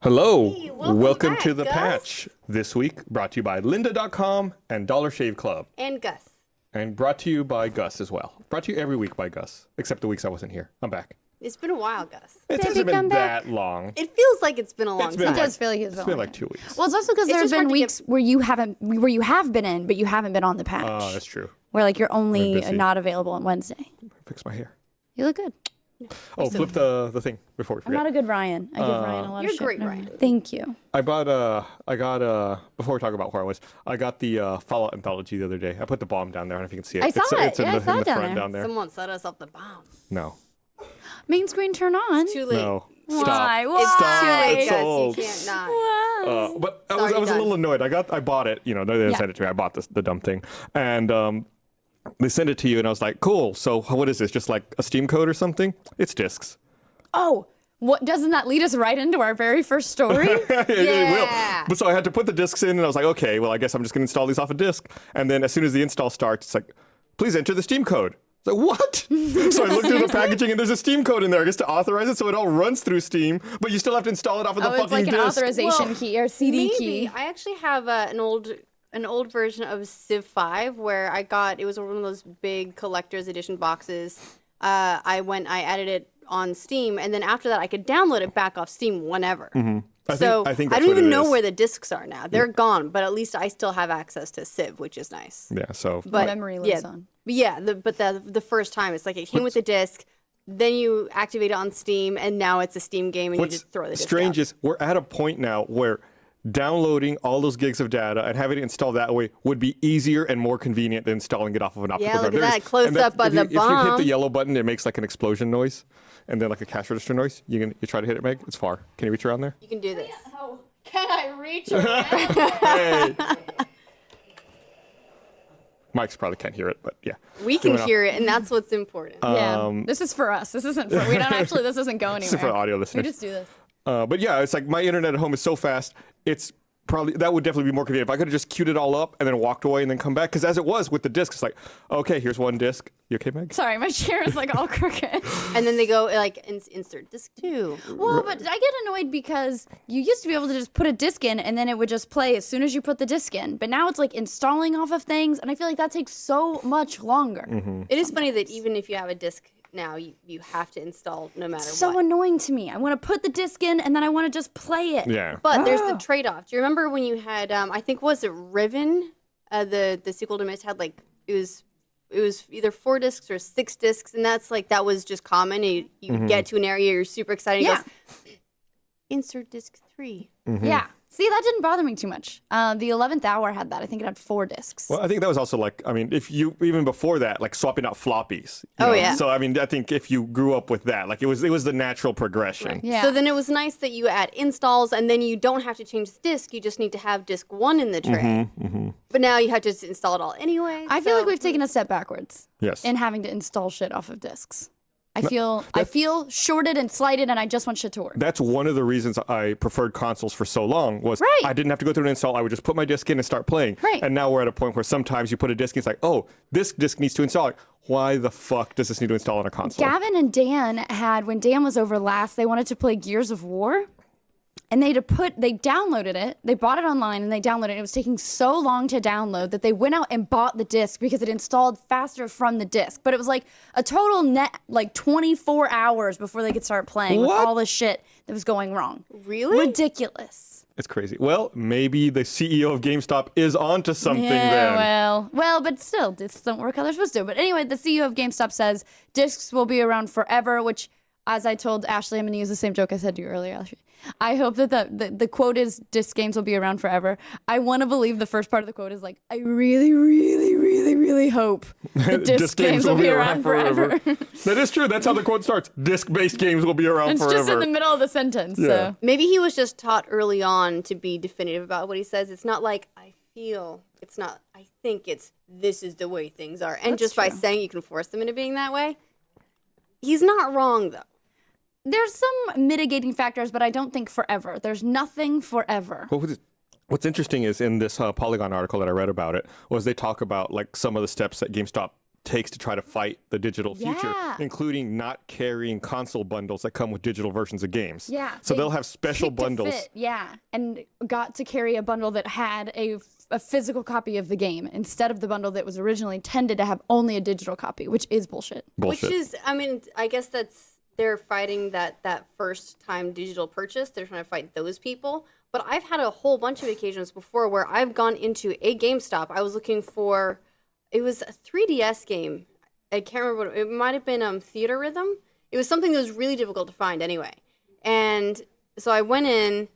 Hello, Hey, welcome back, to the Gus. patch. This week brought to you by lynda.com and Dollar Shave Club. And Gus. And brought to you by Gus as well. Brought to you every week by Gus, except the weeks I wasn't here. I'm back. It's been a while, Gus. It hasn't been that long. It feels like it's been a long It's been time. like- It does feel like It's been like 2 weeks. Well, it's also because It's there have just hard been to weeks where you have been in, but you haven't been on the patch. Oh, that's true. Where like you're only busy. not available on Wednesday. Fix my hair. You look good. Oh, flip the thing before we I'm forget. not a good Ryan. I give Ryan a lot You're of shit. great, Never Ryan. mind. Thank you. I got before we talk about where I was, I got the Fallout anthology the other day. I put the bomb down there. I don't know if you can see it. I saw it. It's in Yeah, I the, saw in it the down front there. down there. Someone set us up the bomb. No. Main screen turn on. Too late. No. Why? Stop. Why? It's Stop. too late, It's Gus. old. You can't not. Why? But I Sorry, was a done. little annoyed. I bought it. You know, they didn't Yeah. send it to me. I bought the dumb thing, and they sent it to you, and I was like, cool. So what is this? Just like a Steam code or something? It's discs. Oh, what doesn't that lead us right into our very first story? It Yeah. will. But so I had to put the discs in, and I was like, okay, well, I guess I'm just going to install these off a disk. And then as soon as the install starts, it's like, please enter the Steam code. It's like, what? So I looked through the packaging, and there's a Steam code in there. I guess to authorize it, so it all runs through Steam, but you still have to install it off of the Oh, fucking it's like an disk. authorization Well, key or CD Maybe. key. I actually have an old version of Civ 5 where it was one of those big collector's edition boxes. I added it on Steam, and then after that I could download it back off Steam whenever. I So think I that's don't what even it know is. where the discs are now. They're gone, but at least I still have access to Civ, which is nice. Yeah, so But Memory lives yeah, on. But yeah, the first time it's like it came with the disc, then you activate it on Steam, and now it's a Steam game, and you what's just throw the disc strange out. is we're at a point now where downloading all those gigs of data and having it installed that way would be easier and more convenient than installing it off of an optical Yeah, look drive. at that close up of the if you hit bomb. the yellow button, it makes like an explosion noise and then like a cash register noise. You try to hit it, Meg? It's far. Can you reach around there? You can do this. Oh, can I reach around? Hey. Mike's probably can't hear it, but yeah. We can Going off. hear it, and that's what's important. Yeah, this is for us. This isn't for, this doesn't go anywhere. This is for audio We listeners. just do this. But yeah, it's like my internet at home is so fast. It's probably that would definitely be more convenient if I could have just queued it all up and then walked away and then come back. Because as it was with the disc, it's like, okay, here's one disc. You okay, Meg? Sorry, my chair is like all crooked. And then they go like insert disc 2. Well, but I get annoyed because you used to be able to just put a disc in and then it would just play as soon as you put the disc in. But now it's like installing off of things, and I feel like that takes so much longer. It is funny that even if you have a disc now, you have to install no matter So what. annoying to me. I want to put the disc in and then I want to just play it. Yeah. But there's the trade-off. Do you remember when you had I think was it Riven? The sequel to Myst had like it was either 4 discs or 6 discs, and that was just common. You get to an area, you're super excited. Yeah. It goes, insert disc 3. Yeah. See, that didn't bother me too much. The 11th Hour had that. I think it had 4 discs. Well, I think that was also like, I mean, if you even before that, like swapping out floppies. you Oh, know? yeah. So I mean, I think if you grew up with that, like it was the natural progression. Yeah. So then it was nice that you add installs, and then you don't have to change the disc. You just need to have disc 1 in the tray. But now you have to just install it all anyway. I feel like we've taken a step backwards Yes. in having to install shit off of discs. I feel shorted and slighted, and I just want shit to work. That's one of the reasons I preferred consoles for so long was Right. I didn't have to go through an install. I would just put my disc in and start playing. Right. And now we're at a point where sometimes you put a disc in, it's like, oh, this disc needs to install. Like, why the fuck does this need to install on a console? Gavin and Dan when Dan was over last, they wanted to play Gears of War. And they downloaded it. They bought it online and they downloaded it. It was taking so long to download that they went out and bought the disc because it installed faster from the disc. But it was like a total net like 24 hours before they could start playing with What? all the shit that was going wrong. Really? Ridiculous. It's crazy. Well, maybe the CEO of GameStop is onto something then. Well, but still, discs don't work how they're supposed to. But anyway, the CEO of GameStop says discs will be around forever, which, as I told Ashley, I'm going to use the same joke I said to you earlier, Ashley. I hope that the quote is disc games will be around forever. I want to believe the first part of the quote is like, I really, really, really, really hope that disc games will be around forever. That is true. That's how the quote starts. Disc-based games will be around It's forever. just in the middle of the sentence. Yeah. So Maybe he was just taught early on to be definitive about what he says. It's not like I feel. It's not I think. It's this is the way things are. And That's just by true. saying you can force them into being that way, he's not wrong though. there's some mitigating factors, but I don't think forever. There's nothing forever. What's interesting is in this Polygon article that I read about it was they talk about like some of the steps that GameStop takes to try to fight the digital future, Yeah. including not carrying console bundles that come with digital versions of games. Yeah. So they'll have special picked a bundles. fit, yeah, and got to carry a bundle that had a physical copy of the game instead of the bundle that was originally intended to have only a digital copy, which is bullshit. Which is, I mean, I guess they're fighting that first time digital purchase. They're trying to fight those people. But I've had a whole bunch of occasions before where I've gone into a GameStop. I was looking for, it was a 3DS game. I can't remember what it might have been. Theater Rhythm. It was something that was really difficult to find anyway. And so I went in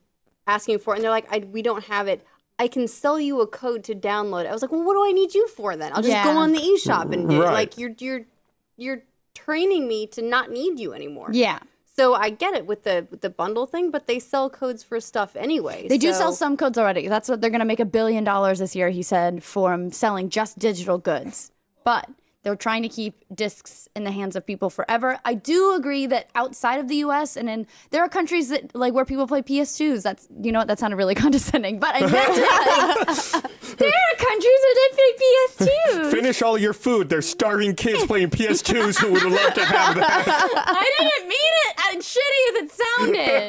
asking for it, and they're like, we don't have it. I can sell you a code to download it. I was like, well, what do I need you for then? I'll just go on the eShop and do it. Right. Like you're training me to not need you anymore. Yeah. So I get it with the bundle thing, but they sell codes for stuff anyway. They do sell some codes already. That's what they're going to make $1 billion this year, he said, for selling just digital goods. But they're trying to keep discs in the hands of people forever. I do agree that outside of the U.S. and there are countries that like where people play PS2s. That's, you know what, that sounded really condescending, but I meant to. There are countries that play PS2s. Finish all your food. There's starving kids playing PS2s who would love to have that. I didn't mean it as shitty as it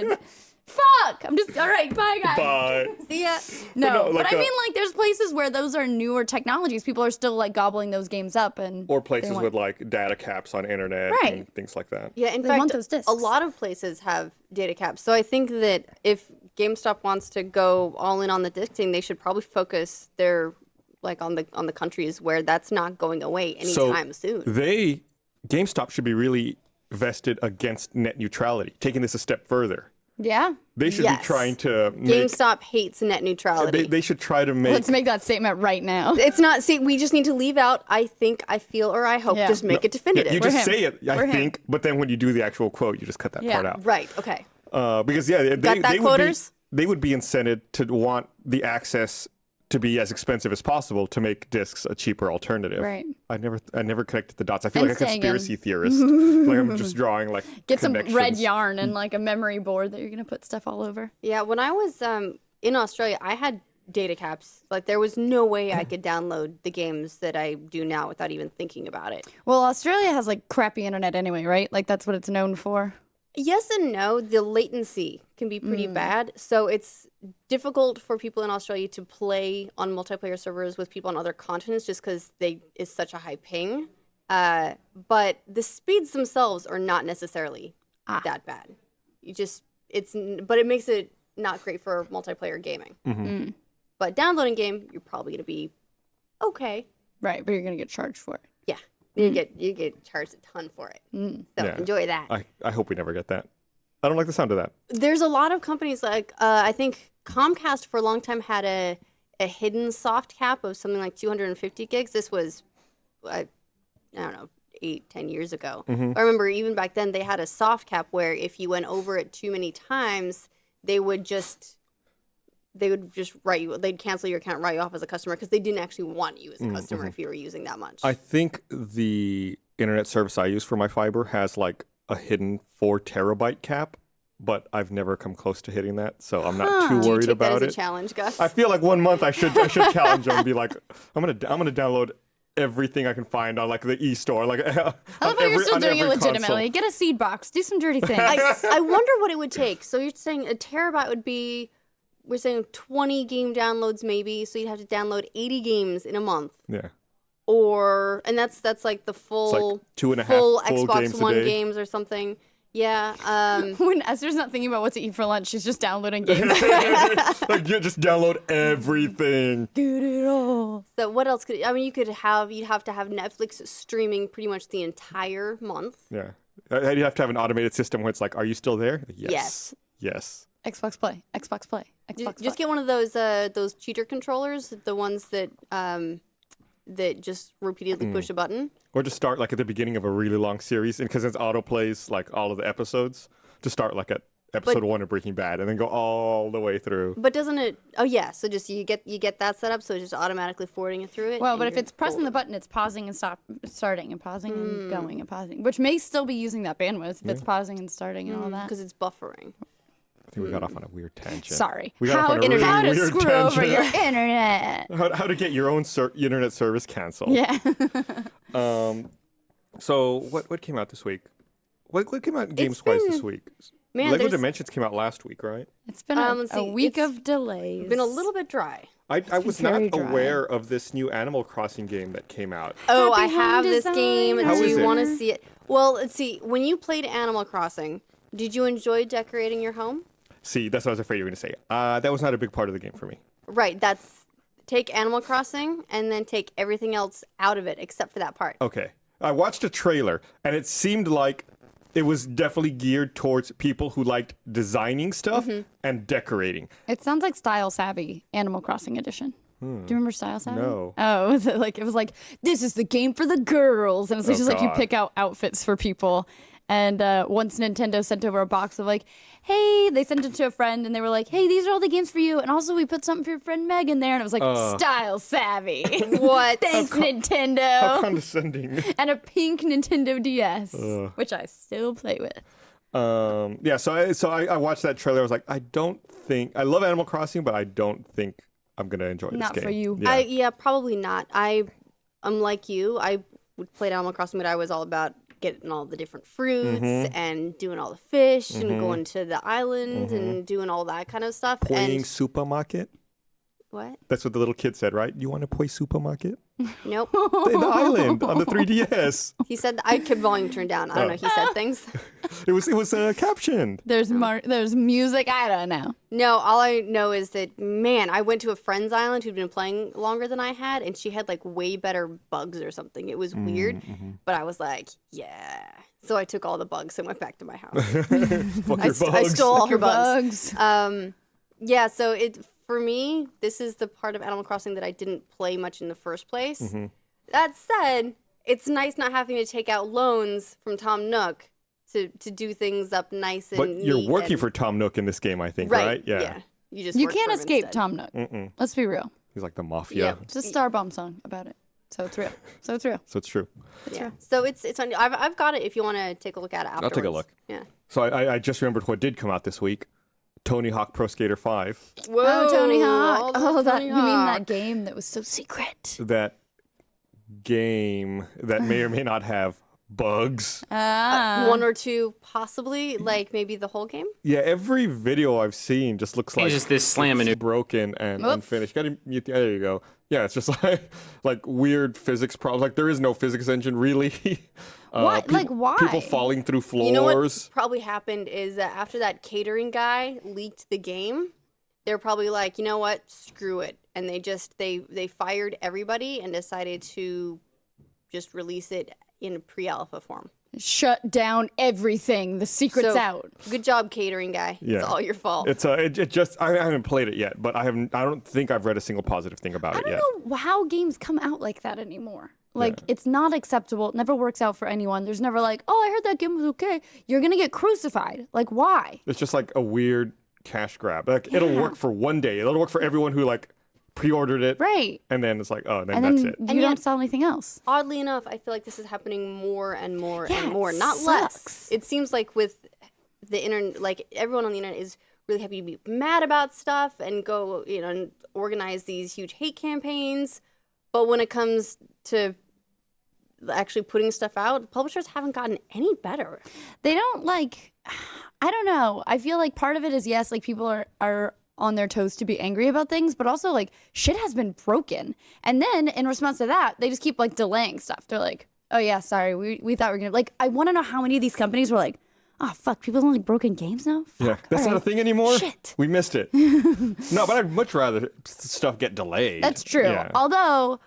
sounded. Fuck. I'm just, all right, bye, guys. Bye. See ya. No, like but I mean, like, there's places where those are newer technologies. People are still, like, gobbling those games up. Or places with, like, data caps on internet Right. and things like that. Yeah, in They want fact, those discs. a lot of places have data caps. So I think that if GameStop wants to go all in on the disc thing, they should probably focus their like on the countries where that's not going away anytime soon. GameStop should be really vested against net neutrality, taking this a step further. Yeah. They should be trying to make, GameStop hates net neutrality. they should try to make Let's make that statement right now. It's not. See, we just need to leave out. I think, I feel, or I hope. Yeah. Just make it definitive. you We're just him. say it, I We're him. think, but then when you do the actual quote, you just cut that part out. Right. Okay. Because Got that, quoters? they would be incented to want the access to be as expensive as possible to make discs a cheaper alternative. Right. I never connected the dots. I feel And like a staying conspiracy in. theorist. Like I'm just drawing like Get some red connections. yarn and, like, a memory board that you're going to put stuff all over. Yeah. When I was in Australia, I had data caps. Like there was no way I could download the games that I do now without even thinking about it. Well, Australia has, like, crappy internet anyway, right? Like, that's what it's known for. Yes and no. The latency can be pretty bad. So it's difficult for people in Australia to play on multiplayer servers with people on other continents just because it's such a high ping. But the speeds themselves are not necessarily that bad. But it makes it not great for multiplayer gaming. But downloading game, you're probably going to be okay. Right, but you're going to get charged for it. Yeah. You get charged a ton for it. So Yeah. enjoy that. I hope we never get that. I don't like the sound of that. There's a lot of companies like I think Comcast for a long time had a hidden soft cap of something like 250 gigs. This was I don't know 8-10 years ago. I remember even back then they had a soft cap where if you went over it too many times, they would just write you. They'd cancel your account, write you off as a customer because they didn't actually want you as a customer if you were using that much. I think the internet service I use for my fiber has like a hidden 4 terabyte cap, but I've never come close to hitting that, so I'm not too Do you worried take that about as it. a challenge, Gus? I feel like 1 month I should challenge them and be like, I'm gonna download everything I can find on like the e-store, like I love how you're still doing it legitimately. Get a seed box. Do some dirty things. I wonder what it would take. So you're saying a terabyte would be, we're saying 20 game downloads maybe, so you'd have to download 80 games in a month. Yeah. And that's like the full, like 2.5 full full Xbox games a One day. games or something. Yeah. When Esther's not thinking about what to eat for lunch, she's just downloading games. Like you just download everything. So what else could, I mean, you'd have to have Netflix streaming pretty much the entire month. Yeah. You have to have an automated system where it's like, are you still there? Yes. Yes. Xbox Play. Xbox Play. Xbox Just Play. get one of those cheater controllers, the ones that just repeatedly push a button. Or just start like at the beginning of a really long series, and because it auto plays like all of the episodes, to start like at episode 1 of Breaking Bad, and then go all the way through. But doesn't it? Oh yeah. So just you get that set up, so it's just automatically forwarding it through it. Well, and but if you're it's pressing the golden. button, it's pausing and starting and pausing and going and pausing, which may still be using that bandwidth if it's pausing and starting and all that. because it's buffering. think we got off on a weird tangent. Sorry. We got off on a really how to weird screw over tangent. your internet. How to get your own internet service canceled. Yeah. So what came out this week? What came out games It's wise been- this week? Man, Lego there's- Dimensions came out last week, right? It's been let's a see, week it's of delays. Been a little bit dry. I was not very dry. aware of this new Animal Crossing game that came out. Oh, I Happy home have this game. designer. How Do is you it? want to see it? Well, let's see. When you played Animal Crossing, did you enjoy decorating your home? See, that's what I was afraid you were going to say. That was not a big part of the game for me. Right. Take Animal Crossing and then take everything else out of it except for that part. Okay. I watched a trailer, and it seemed like it was definitely geared towards people who liked designing stuff and decorating. It sounds like Style Savvy Animal Crossing edition. Do you remember Style Savvy? No. Oh, it was like this is the game for the girls, and it's like, Oh, just like you God. pick out outfits for people. And once Nintendo sent over a box of like, hey, they sent it to a friend, and they were like, hey, these are all the games for you, and also we put something for your friend Meg in there, and it was like Style Savvy. What? Thanks, How Nintendo. condescending. And a pink Nintendo DS, which I still play with. Yeah, so I watched that trailer. I was like, I love Animal Crossing, but I don't think I'm going to enjoy this Not game. for you. Yeah. Yeah, probably not. I'm like you. I played Animal Crossing, but I was all about getting all the different fruits and doing all the fish and going to the island and doing all that kind of stuff. Playing And supermarket? what? That's what the little kid said, right? You want to play supermarket? Nope. In the island on the 3DS. He said I kept volume turned down. I don't know. He said things. It was captioned. There's music. I don't know. No, all I know is that, man, I went to a friend's island who'd been playing longer than I had, and she had like way better bugs or something. It was weird, but I was like, yeah. So I took all the bugs and went back to my house. Fuck your I bugs. stole all her Your bugs. bugs. Yeah, so for me, this is the part of Animal Crossing that I didn't play much in the first place. That said, it's nice not having to take out loans from Tom Nook to do things up nice and But you're neat working and- for Tom Nook in this game, I think, right? Yeah. You just You work can't for him escape instead. Tom Nook. Let's be real. He's like the mafia. Yeah. It's a Starbomb song about it. So it's real. So it's real. So it's true. Yeah. So it's on. I've got it. If you want to take a look at it afterwards. I'll take a look. Yeah. So I just remembered what did come out this week. Tony Hawk Pro Skater 5. Whoa, Oh, Tony all Hawk. the Oh, that Tony you mean that Hawk. game that was so secret? That game that may or may not have bugs. One or two, possibly, like maybe the whole game. Yeah, every video I've seen just looks like just this slamming it's it. broken and Oop. unfinished. Gotta mute there you go. Yeah, it's just like weird physics problems. Like there is no physics engine really. What? Like, why? People falling through floors. You know what probably happened is that after that catering guy leaked the game, they're probably like, you know what, screw it, and they fired everybody and decided to just release it in pre-alpha form. Shut down everything. The secret's So, out. Good job, catering guy. Yeah. It's all your fault. It's it just I haven't played it yet, but I don't think I've read a single positive thing about I it don't yet. know how games come out like that anymore. Like, it's not acceptable. It never works out for anyone. There's never like, oh, I heard that game was okay. You're going to get crucified. Like, why? It's just like a weird cash grab. Like it'll work for one day. It'll work for everyone who like pre-ordered it. Right. And then it's like, oh, then And that's then it. you And don't yet- sell anything else. Oddly enough, I feel like this is happening more and more Yeah, and more, it not sucks. less. It seems like with the internet, like everyone on the internet is really happy to be mad about stuff and go, and organize these huge hate campaigns. But when it comes to actually putting stuff out, publishers haven't gotten any better. They don't like, I don't know. I feel like part of it is, yes, like people are on their toes to be angry about things, but also like shit has been broken. And then in response to that, they just keep like delaying stuff. They're like, oh yeah, sorry, we thought we were gonna, like, I want to know how many of these companies were like, oh fuck, people don't like broken games now? Fuck, Yeah, that's all not a right. thing anymore. Shit. We missed it. No, but I'd much rather stuff get delayed. That's true. Yeah. Although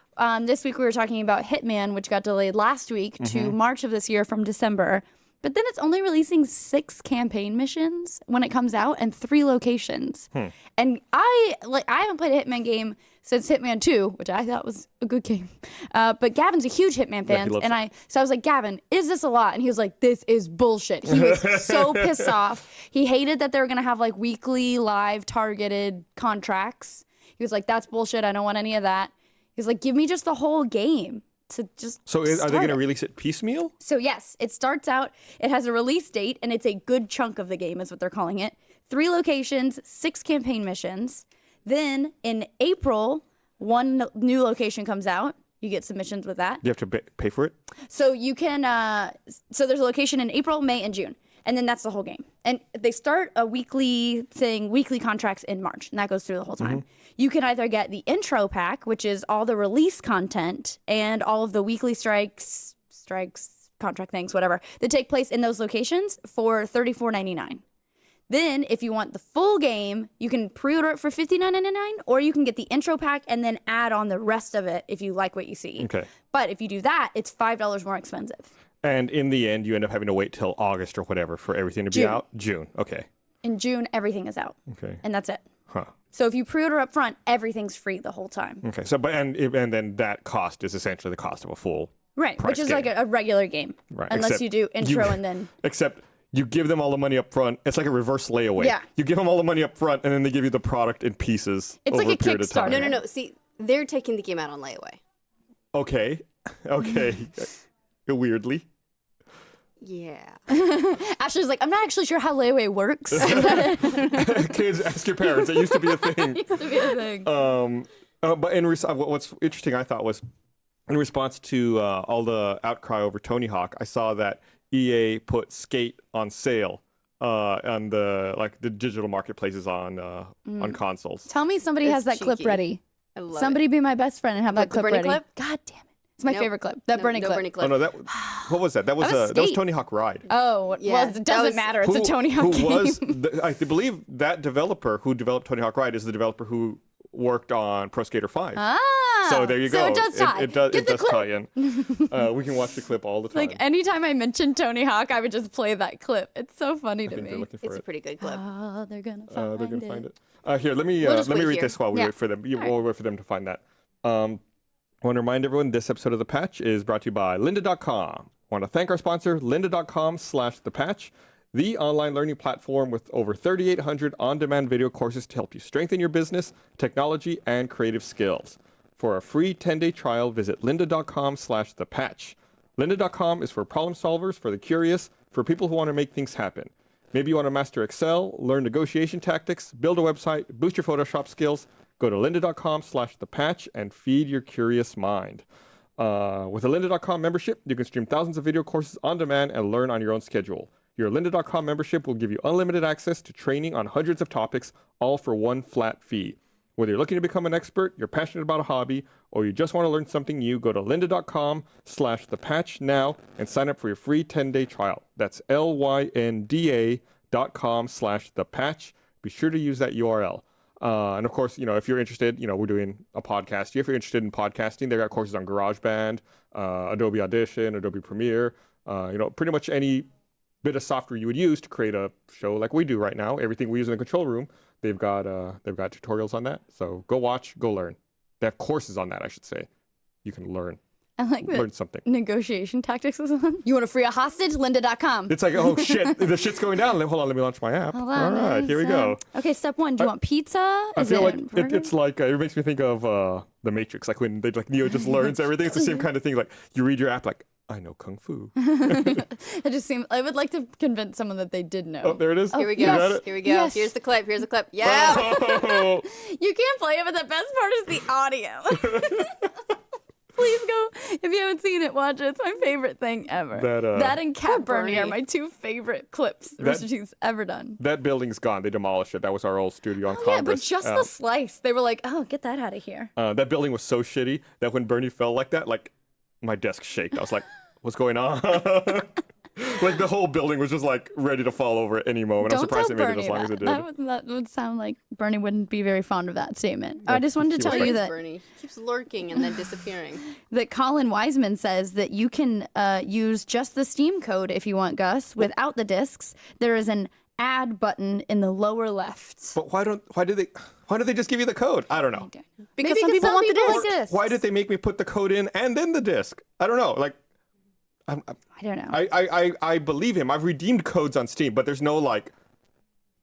this week we were talking about Hitman, which got delayed last week to March of this year from December. But then it's only releasing 6 campaign missions when it comes out and 3 locations. And I haven't played a Hitman game since Hitman 2, which I thought was a good game. But Gavin's a huge Hitman fan, loves and I was like, Gavin, is this a lot? And he was like, this is bullshit. He was so pissed off. He hated that they were gonna have like weekly live targeted contracts. He was like, that's bullshit. I don't want any of that. He was like, give me just the whole game. to just So are they start going to it. release it piecemeal? So yes, it starts out, it has a release date, and it's a good chunk of the game is what they're calling it. 3 locations, 6 campaign missions. Then in April, 1 new location comes out. You get submissions with that. You have to pay for it? So you can, so there's a location in April, May, and June. And then that's the whole game. And they start a weekly contracts in March, and that goes through the whole time. You can either get the intro pack, which is all the release content and all of the weekly strikes, contract things, whatever, that take place in those locations for $34.99. Then, if you want the full game, you can pre-order it for $59.99, or you can get the intro pack and then add on the rest of it if you like what you see. Okay. But if you do that, it's $5 more expensive. And in the end, you end up having to wait till August or whatever for everything to be June. out? June. Okay. In June, everything is out. Okay. And that's it. Huh. So if you pre-order up front, everything's free the whole time. Okay. So, and then that cost is essentially the cost of a full Right, price which is game. like a regular game. Right, Unless except you do intro you- and then... Except you give them all the money up front. It's like a reverse layaway. Yeah. You give them all the money up front, and then they give you the product in pieces It's over like a period of time. Kickstarter. No. See, they're taking the game out on layaway. Okay. Okay. Weirdly. Yeah. Ashley's like, I'm not actually sure how layaway works. Is that it? Kids, ask your parents. It used to be a thing. Used to be a thing. But what's interesting, I thought, was in response to all the outcry over Tony Hawk, I saw that EA put Skate on sale on the digital marketplaces on consoles. Tell me somebody has that It's clip cheeky. ready. I love Somebody be my best friend and have that the clip Bernie ready. clip? God damn it. It's my Nope. favorite clip. That Bernie no clip. Bernie clip. Oh no, what was that? That was was that was Skate. Tony Hawk Ride. Oh, Yeah, well, it that doesn't was- matter. It's a Tony Hawk who game. was I believe that developer who developed Tony Hawk Ride is the developer who worked on Pro Skater 5. Ah, So there you go. So it does tie. It does, Get it the does clip. tie in. We can watch the clip all the time. Like anytime I mention Tony Hawk, I would just play that clip. It's so funny to I think they're me. looking for It's a it. pretty good clip. Oh, they're gonna They're gonna find find it. it. Here, let me just let me wait read here. this while we Yeah. wait for them. All right. We'll wait for them to find that. I want to remind everyone this episode of The Patch is brought to you by lynda.com. I want to thank our sponsor, lynda.com/thepatch, the online learning platform with over 3,800 on-demand video courses to help you strengthen your business, technology, and creative skills. For a free 10-day trial, visit lynda.com/thepatch. Lynda.com is for problem solvers, for the curious, for people who want to make things happen. Maybe you want to master Excel, learn negotiation tactics, build a website, boost your Photoshop skills. Go to lynda.com/thepatch and feed your curious mind. With a lynda.com membership, you can stream thousands of video courses on demand and learn on your own schedule. Your lynda.com membership will give you unlimited access to training on hundreds of topics, all for one flat fee. Whether you're looking to become an expert, you're passionate about a hobby, or you just want to learn something new, go to lynda.com/thepatch now and sign up for your free 10-day trial. That's lynda.com/thepatch. Be sure to use that URL. And of course, if you're interested, we're doing a podcast. If you're interested in podcasting, they got courses on GarageBand, Adobe Audition, Adobe Premiere, pretty much any bit of software you would use to create a show like we do right now. Everything we use in the control room, they've got tutorials on that. So go watch, go learn. They have courses on that, I should say. You can learn I like learn the something. negotiation tactics was on. You want to free a hostage? Lynda.com. It's like, oh shit, the shit's going down. Hold on, let me launch my app. Hold on, All right, here we go. Okay, step 1. Do you want pizza? I Is feel like burger? it's like it makes me think of The Matrix, like when Neo just learns everything. It's the same kind of thing. Like you read your app, like I know kung fu. It just seems. I would like to convince someone that they did know. Oh, there it is. Here we You go. got it? Here we go. Yes. Here's the clip. Here's the clip. Yeah. Oh, You can't play it, but the best part is the audio. Please go. If you haven't seen it, watch it. It's my favorite thing ever. That, and Cat Bernie Bernie. are my 2 favorite clips Rooster Teeth's ever done. that building's gone. They demolished it. That was our old studio on Oh, yeah, but Congress. just the slice. They were like, oh, get that out of here. That building was so shitty that when Bernie fell like that, like my desk shaked. I was like, what's going on? Like the whole building was just like ready to fall over at any moment. I'm Don't surprised tell it made Bernie it as long as it did. that would sound like Bernie wouldn't be very fond of that statement. I just wanted to he tell was you right. that Bernie keeps lurking and then disappearing. Colin Wiseman says that you can use just the Steam code if you want, Gus, without the discs. There is an add button in the lower left. But why do they just give you the code? I don't know. Because Maybe some people want the like disc. discs. Why did they make me put the code in and then the disc? I don't know. Like, I don't know. I believe him. I've redeemed codes on Steam, but there's no like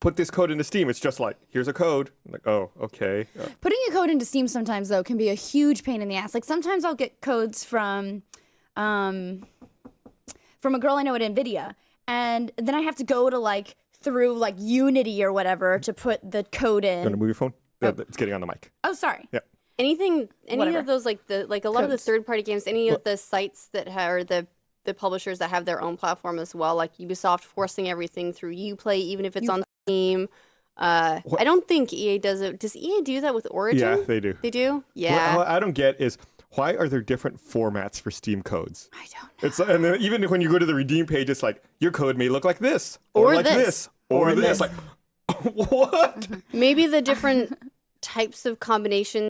put this code into Steam. It's just like, here's a code. I'm like, oh, okay. Putting a code into Steam sometimes, though, can be a huge pain in the ass. Like, sometimes I'll get codes from a girl I know at NVIDIA, and then I have to go to, like, through, like, Unity or whatever to put the code in. You want to move your phone? It's getting on the mic. Oh, sorry. Yeah. Any Whatever. of those, like a lot of the Codes. third-party games, any of the sites that are the publishers that have their own platform as well, like Ubisoft forcing everything through Uplay, even if it's on Steam. I don't think EA does it. Does EA do that with Origin? Yeah, they do. They do? Yeah. What I don't get is, why are there different formats for Steam codes? I don't know. It's and then even when you go to the redeem page, it's like, your code may look like this, or like this, or this. Like, what? Maybe the different types of combinations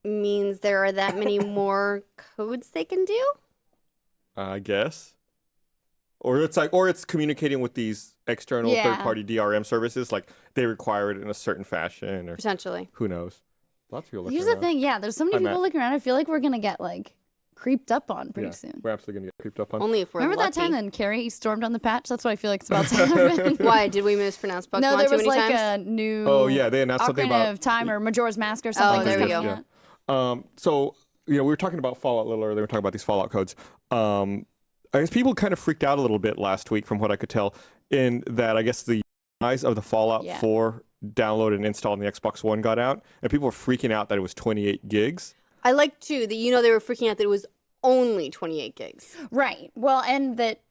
means there are that many more codes they can do? I guess. Or it's communicating with these external third-party DRM services, like they require it in a certain fashion, or Potentially. who knows. Lots of people looking Here's around. the thing, there's so many Hi, people Matt. looking around. I feel like we're gonna get like creeped up on pretty soon. We're absolutely gonna get creeped up on. Only if we're Remember lucky. that time then Carrie stormed on the patch? That's what I feel like it's about to happen. Why? Did we mispronounce Pokemon No, there too was many like times? a new Oh yeah, they announced something Ocarina about of Time or Majora's Mask or something. there we that's go. coming Yeah. out. So we were talking about Fallout a little earlier. We were talking about these Fallout codes. I guess people kind of freaked out a little bit last week, from what I could tell, in that I guess the size of the Fallout 4 download and install on the Xbox One got out, and people were freaking out that it was 28 gigs. I like too that they were freaking out that it was only 28 gigs. Right. Well, and that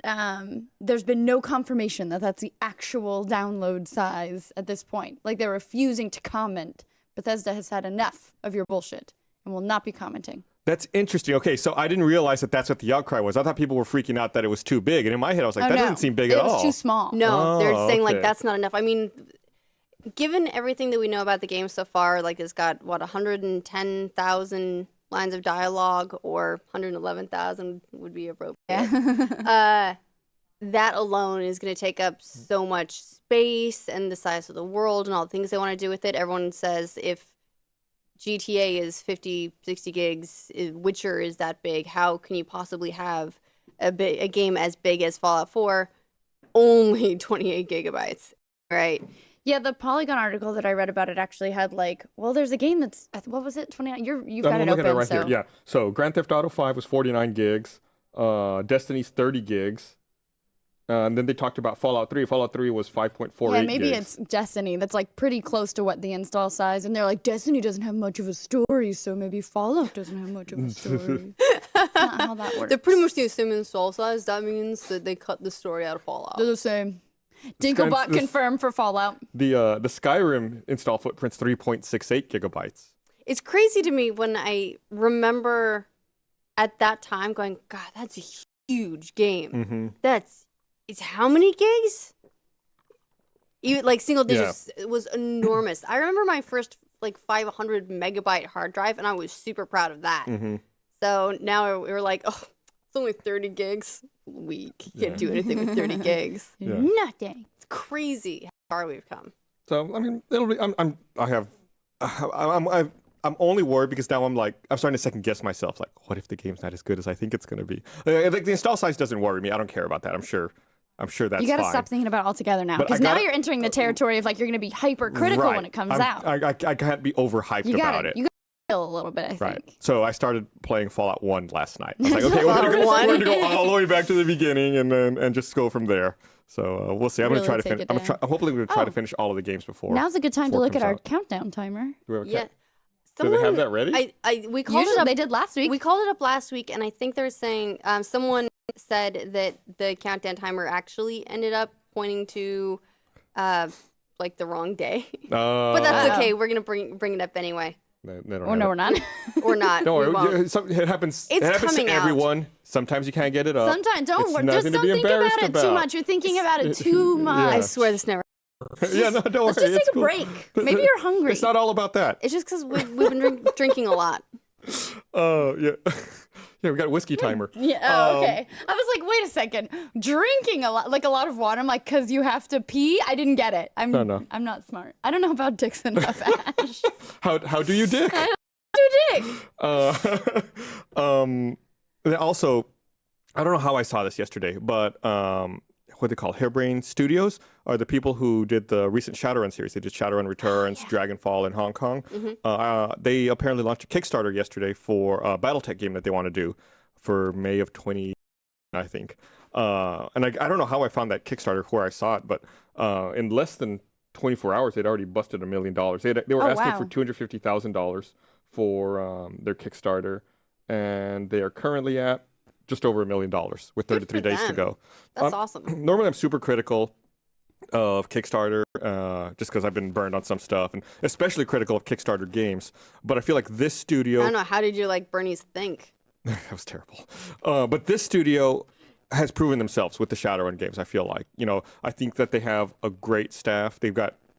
there's been no confirmation that that's the actual download size at this point. Like, they're refusing to comment. Bethesda has had enough of your bullshit and will not be commenting. That's interesting. Okay, so I didn't realize that that's what the outcry was. I thought people were freaking out that it was too big, and in my head I was like, that doesn't seem big at all. It was too small. No, they're saying like okay. that's not enough. I mean, given everything that we know about the game so far, like it's got 110,000 lines of dialogue, or 111,000 would be appropriate. Yeah. That alone is going to take up so much space and the size of the world and all the things they want to do with it. Everyone says if GTA is 50, 60 gigs, Witcher is that big, how can you possibly have a game as big as Fallout 4? Only 28 gigabytes, right? Yeah, the Polygon article that I read about it actually had like, well, there's a game that's, what was it, 29? You've got I'm it looking open, at it right so. here. Yeah. So Grand Theft Auto 5 was 49 gigs. Destiny's 30 gigs. And then they talked about Fallout 3. Fallout 3 was 5.48 Yeah, maybe gigs. it's Destiny. That's like pretty close to what the install size. And they're like, Destiny doesn't have much of a story, so maybe Fallout doesn't have much of a story. That's not how that works. They're pretty much the same install size. That means that they cut the story out of Fallout. They're the same. Dinklebot confirmed for Fallout. The Skyrim install footprint's 3.68 gigabytes. It's crazy to me when I remember at that time going, God, that's a huge game. Mm-hmm. It's how many gigs? Even like single digits, it was enormous. I remember my first like 500 megabyte hard drive, and I was super proud of that. Mm-hmm. So now we're like, oh, it's only 30 gigs. We can't do anything with 30 gigs. Yeah. Nothing. It's crazy how far we've come. So I mean, it'll be. I'm only worried because now I'm starting to second guess myself. Like, what if the game's not as good as I think it's going to be? Like the install size doesn't worry me. I don't care about that. I'm sure that's You got to fine. stop thinking about it altogether now. But Because now you're entering the territory of like you're going to be hypercritical when it comes out. I can't be overhyped about it. You got to feel a little bit, I think. Right. So I started playing Fallout 1 last night. I was like, okay, we're going to go all the way back to the beginning and just go from there. So we'll see. I'm going to try to finish. Hopefully, we're going to try to finish all of the games before. Now's a good time to before it look at comes our out. countdown timer. Do we have a Yeah. Do they have that ready? We called Usually it up. they did last week. We called it up last week, and I think they're saying someone said that the countdown timer actually ended up pointing to like the wrong day. But that's okay. We're gonna bring it up anyway, They don't Oh, have no, it. we're not. or not. Don't we worry. won't. It happens. It's it happens coming to out. everyone. Sometimes you can't get it up. Sometimes, It's just nothing to don't be think about embarrassed it too about. much. You're thinking about it too much. I swear this never. Yeah, no, don't Let's worry. just it's take a cool. break. Maybe you're hungry. It's not all about that. It's just because we've been drinking a lot. Oh, yeah. Yeah, we got a whiskey timer. Yeah, oh, okay. I was like, wait a second. Drinking a lot of water. I'm like, because you have to pee? I didn't get it. I'm not smart. I don't know about dicks enough, Ash. How do you dick? Do dick. And also, I don't know how I saw this yesterday, but what they call Harebrained Studios are the people who did the recent Shadowrun series. They did Shadowrun Returns, Dragonfall in Hong Kong. They apparently launched a Kickstarter yesterday for a BattleTech game that they want to do for May of 20, I think. And I don't know how I found that Kickstarter where I saw it, but in less than 24 hours, they'd already busted $1 million. They were asking for $250,000 for their Kickstarter, and they are currently at just over $1 million with 33 days to go. That's awesome. Normally, I'm super critical of Kickstarter just because I've been burned on some stuff, and especially critical of Kickstarter games. But I feel like this studio... I don't know. How did you like Bernie's Think? That was terrible. But this studio has proven themselves with the Shadowrun games, I feel like. I think that they have a great staff.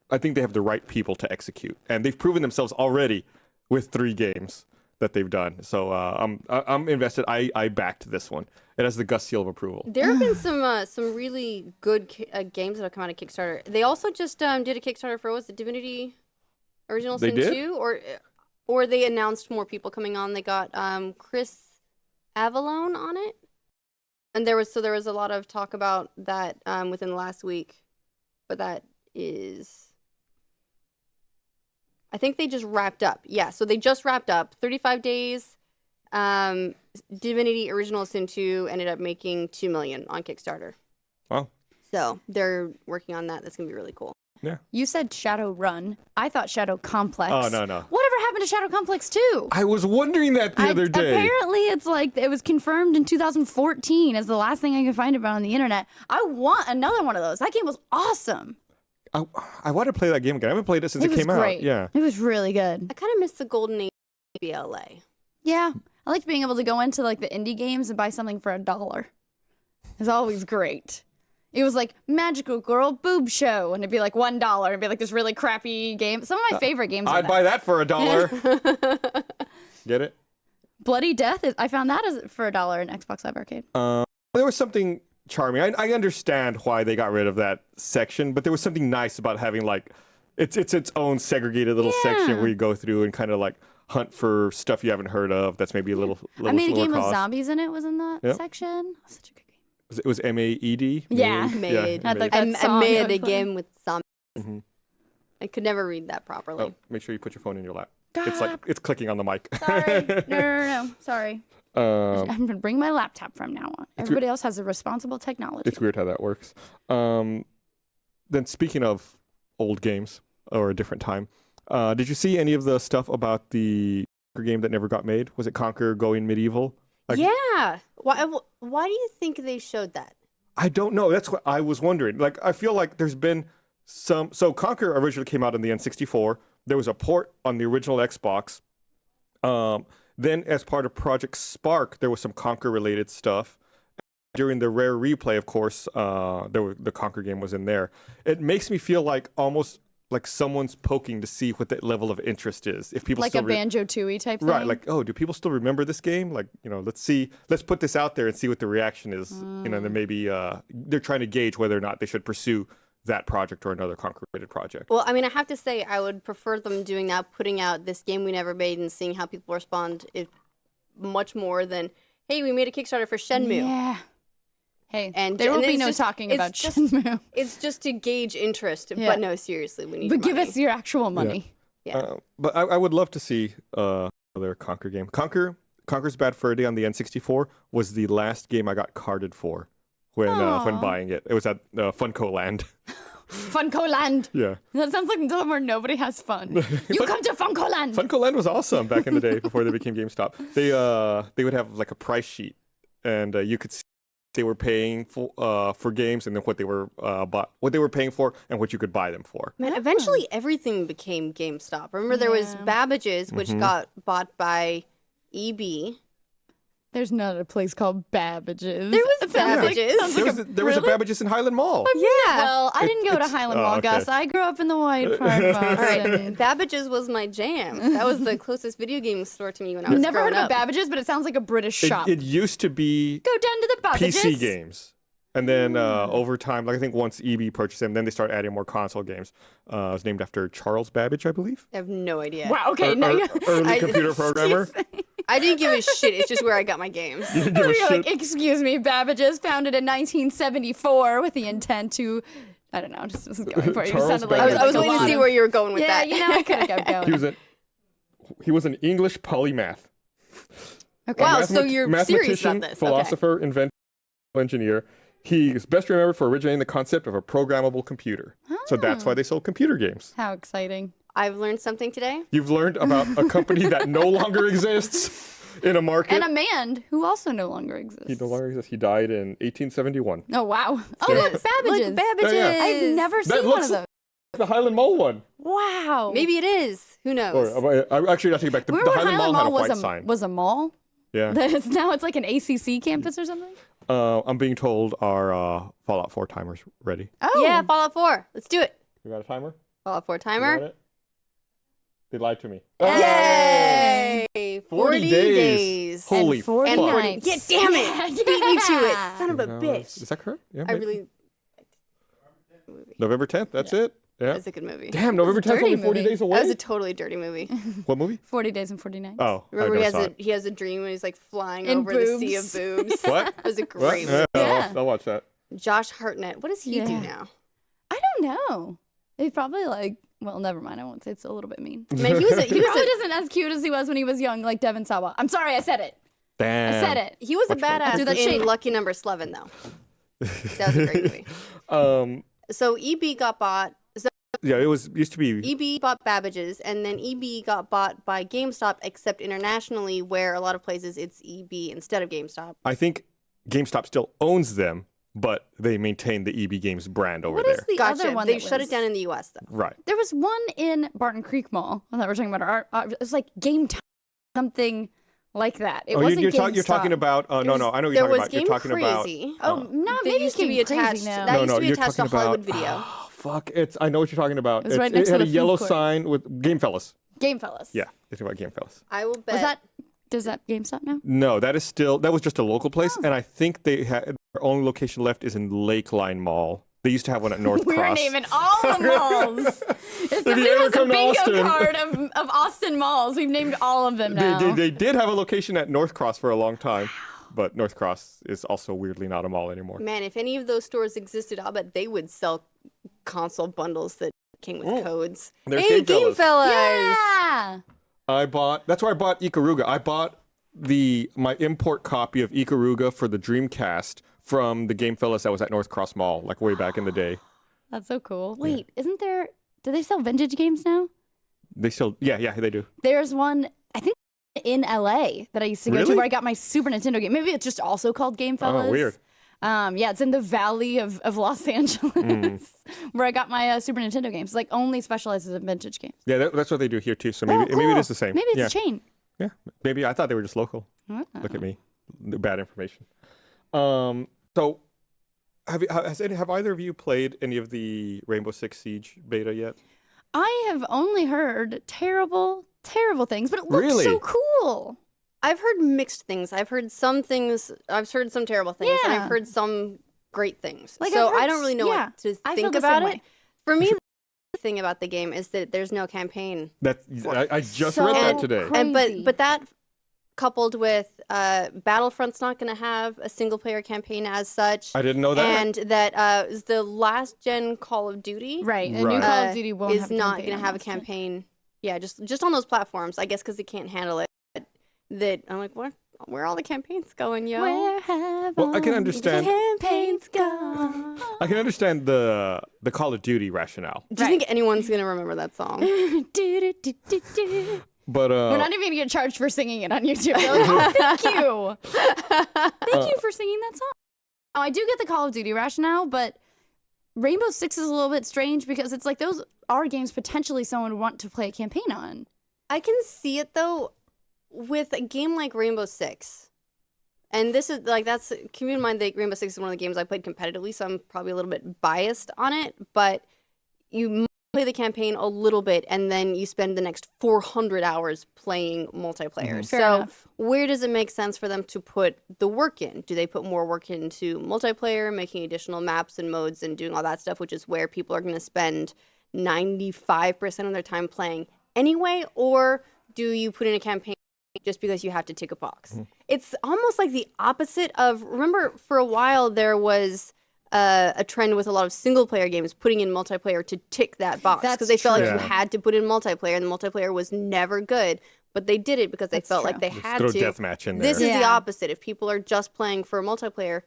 I think they have the right people to execute. And they've proven themselves already with 3 games that they've done. So I'm invested. I backed this one. It has the Gus seal of approval. There have been some really good games that have come out of Kickstarter. They also just did a Kickstarter for, was it Divinity Original Sin 2? Or they announced more people coming on. They got Chris Avalone on it. And there was a lot of talk about that within the last week. But that is... I think they just wrapped up. Yeah, so they just wrapped up. 35 days. Divinity Original Sin 2 ended up making $2 million on Kickstarter. Wow. So they're working on that. That's going to be really cool. Yeah. You said Shadowrun. I thought Shadow Complex. Oh, no. Whatever happened to Shadow Complex 2? I was wondering that the other day. Apparently, it's like it was confirmed in 2014 as the last thing I could find about on the internet. I want another one of those. That game was awesome. I want to play that game again. I haven't played it since it came out. Yeah. It was really good. I kind of miss the golden age of BLA. Yeah. I liked being able to go into like the indie games and buy something for $1. It's always great. It was like Magical Girl Boob Show, and it'd be like $1. It'd be like this really crappy game. Some of my favorite games. I'd buy that for $1. Get it? Bloody Death. I found that for $1 in Xbox Live Arcade. There was something charming. I understand why they got rid of that section, but there was something nice about having like its own segregated little section where you go through and kind of like hunt for stuff you haven't heard of. That's maybe a little. I made a game cost. with zombies in it. Was in that section. Oh, such a good game. It was MAED. Yeah, made. Had, like, I that song made I a would game with zombies. Mm-hmm. I could never read that properly. Oh, make sure you put your phone in your lap. It's clicking on the mic. Sorry. No. Sorry. I'm gonna bring my laptop from now on. Everybody else has a responsible technology. It's weird how that works. Then speaking of old games or a different time, did you see any of the stuff about the game that never got made? Was it Conquer Going Medieval? Yeah. Why do you think they showed that? I don't know. That's what I was wondering. Like, I feel like there's been some... So Conquer originally came out on the N64. There was a port on the original Xbox. Then as part of Project Spark, there was some Conquer-related stuff. During the Rare Replay, of course, the Conquer game was in there. It makes me feel like almost like someone's poking to see what that level of interest is. If people like still a Banjo-Tooie type thing? Right, like, oh, do people still remember this game? Like, let's put this out there and see what the reaction is. Then maybe they're trying to gauge whether or not they should pursue that project or another Conquer-related project. Well, I mean, I have to say, I would prefer them doing that, putting out this game we never made and seeing how people respond much more than, hey, we made a Kickstarter for Shenmue. Yeah. Hey, there will be no talking about Shenmue. It's just to gauge interest, but no, seriously, we need But money. give us your actual money. Yeah. But I would love to see another Conquer game. Conquer's Bad Fur Day on the N64 was the last game I got carded for when buying it. It was at Funko Land. Funko Land. Yeah. That sounds like where nobody has fun. You come to Funko Land. Funko Land was awesome back in the day before they became GameStop. They would have like a price sheet, and you could see they were paying for games, and then what they were paying for, and what you could buy them for. Man, eventually everything became GameStop. Remember, there was Babbage's, which got bought by EB. There's not a place called Babbage's. There was Babbage's. There was a Babbage's in Highland Mall. Yeah. Well, I didn't go to Highland Mall, okay. Gus. I grew up in the white part of Boston. All right, Babbage's was my jam. That was the closest video game store to me when I was Never heard growing of up. Babbage's, but it sounds like a British shop. It used to be Go down to the Babbage's. PC games. And then over time, like I think once EB purchased them, then they started adding more console games. It was named after Charles Babbage, I believe. I have no idea. Wow, okay. Early computer programmer. I didn't give a shit. It's just where I got my games. You didn't give a You're shit. like, excuse me, Babbage's founded in 1974 with the intent to, I don't know, just wasn't going for it. You Charles sounded like Babbage. I was a waiting to lot see of- where you were going with Yeah, that. you know, I could have kept going. He was an English polymath. Okay. Wow, so Mathemat- you're serious mathematician, about this. philosopher, inventor, engineer. He is best remembered for originating the concept of a programmable computer. So that's why they sold computer games. How exciting. I've learned something today. You've learned about a company that no longer exists in a market. And a man who also no longer exists. He no longer exists. He died in 1871. Oh, wow. Oh, It look, is. Babbage's. Look, Babbage's. Yeah, yeah. I've never That seen one looks of those. The Highland Mall one. Wow. Maybe it is. Who knows? Or I actually, I take it back. The Remember when Highland Mall had a was white sign. was a mall? Yeah. Now it's like an ACC campus or something? I'm being told our Fallout 4 timer's ready. Oh. Yeah, Fallout 4. Let's do it. You got a timer? Fallout 4 You got timer. it? They lied to me. Yay! 40 days. Holy And 40 fuck. nights. Yeah, damn it! Yeah, Beat me to it, son of a No, bitch. Is that correct? Yeah. I maybe. really. November 10th. That's it. Yeah. That's a good movie. Damn, November 10th, dirty only 40 movie. days That away. was a totally dirty movie. What movie? 40 days and 40 nights. Oh, Remember, I he never has saw a it. he has a dream when he's like flying And over the sea of boobs. boobs. What? It was a What? great movie. Yeah, Yeah. I'll watch that. Josh Hartnett. What does he do Yeah. now? I don't know. He's probably like, well, never mind. I won't say it's a little bit mean. Man, he was He probably isn't as cute as he was when he was young, like Devin Sawa. I'm sorry, I said it. Damn. I said it. he was a badass Do that in shit. Lucky Number 11 though. That was a great movie. So EB got bought. So Yeah, it used to be. EB bought Babbage's, and then EB got bought by GameStop, except internationally, where a lot of places it's EB instead of GameStop. I think GameStop still owns them, but they maintain the EB Games brand over What there. is the Gotcha. other one They that shut was- it down in the U.S. though. Right. There was one in Barton Creek Mall. I thought we were talking about it was like Game Time, something like that. It wasn't you're GameStop. talking about. No, no, I know what There you're was talking about. Game You're talking about. Crazy. Oh, no, They maybe used Game to be Crazy attached. now. That used to be you're attached to talking Hollywood about- Video. Oh, fuck! I know what you're talking about. It was right next it to had the a yellow food court. sign with Game Fellas. Game Fellas. Yeah, you're talking about Game Fellas. I will bet. Does that GameStop now? No, that was just a local place, Oh. and I think they had their only location left is in Lakeline Mall. They used to have one at North We're Cross. naming all the malls. If somebody you ever has a come to bingo Austin. card of Austin malls, we've named all of them now. They did have a location at North Cross for a long time, but North Cross is also weirdly not a mall anymore. Man, if any of those stores existed, I'll bet they would sell console bundles that came with codes. There's Hey, Game Game Fellas. Fellas! Yeah. That's where I bought Ikaruga. I bought my import copy of Ikaruga for the Dreamcast from the Game Fellas that was at North Cross Mall, like way back in the day. That's so cool. Wait, isn't there? Do they sell vintage games now? They still, yeah, they do. There's one, I think, in LA that I used to go to Really? where I got my Super Nintendo game. Maybe it's just also called Game Fellas. Oh, weird. Yeah, it's in the valley of Los Angeles Mm. where I got my Super Nintendo games. Like only specializes in vintage games. Yeah, that's what they do here too. So Oh, maybe it cool. is the same. Maybe it's yeah. a chain. Yeah, maybe I thought they were just local. Look at me, bad information. So have either of you played any of the Rainbow Six Siege beta yet? I have only heard terrible things, but it looks Really? so cool. I've heard mixed things. I've heard some things. I've heard some terrible things, and Yeah. I've heard some great things. Like, so I've heard I don't really know yeah, what to I feel think the about same it. way. For me, the thing about the game is that there's no campaign. I just So read that today. crazy. And but that coupled with Battlefront's not going to have a single player campaign as such. I didn't know that. And that is the last gen Call of Duty Right. A new Right. Call of Duty won't is have not going to have a campaign. Yeah, just on those platforms, I guess, because they can't handle it. That I'm like, where are all the campaigns going, yo? Where have Well, I can all understand. the campaigns gone? I can understand the Call of Duty rationale, Do you think anyone's gonna remember that song? Do, do, do, do, do. but We're not even gonna get charged for singing it on YouTube. They're like, oh, thank you. Thank you for singing that song. Oh, I do get the Call of Duty rationale, but Rainbow Six is a little bit strange because it's like those are games potentially someone would want to play a campaign on. I can see it though, with a game like Rainbow Six, and this is like keep in mind that Rainbow Six is one of the games I played competitively, so I'm probably a little bit biased on it. But you play the campaign a little bit, and then you spend the next 400 hours playing multiplayer. Fair So enough. where does it make sense for them to put the work in? Do they put more work into multiplayer, making additional maps and modes and doing all that stuff, which is where people are going to spend 95% of their time playing anyway? Or do you put in a campaign just because you have to tick a box. It's almost like the opposite of, remember for a while there was a trend with a lot of single player games putting in multiplayer to tick that box because they felt like you had to put in multiplayer and the multiplayer was never good. But they did it because they felt like they had throw to. deathmatch in there. This is the opposite. If people are just playing for multiplayer,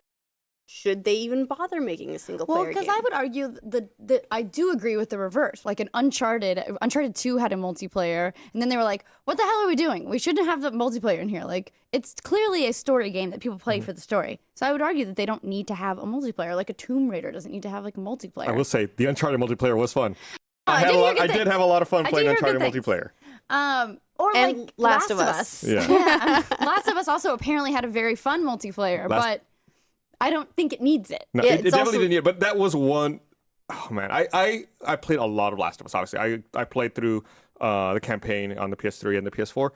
should they even bother making a single player game? Well, because I would argue that I do agree with the reverse. Like Uncharted 2 had a multiplayer, and then they were like, what the hell are we doing? We shouldn't have the multiplayer in here. Like, it's clearly a story game that people play for the story. So I would argue that they don't need to have a multiplayer. Like a Tomb Raider doesn't need to have like a multiplayer. I will say, the Uncharted multiplayer was fun. I did have a lot of fun playing Uncharted multiplayer. Or And like Last of Us. Yeah. Last of Us also apparently had a very fun multiplayer, but I don't think it needs it. No, it definitely didn't need it, but that was one. Oh man, I played a lot of Last of Us. Obviously, I played through the campaign on the PS3 and the PS4.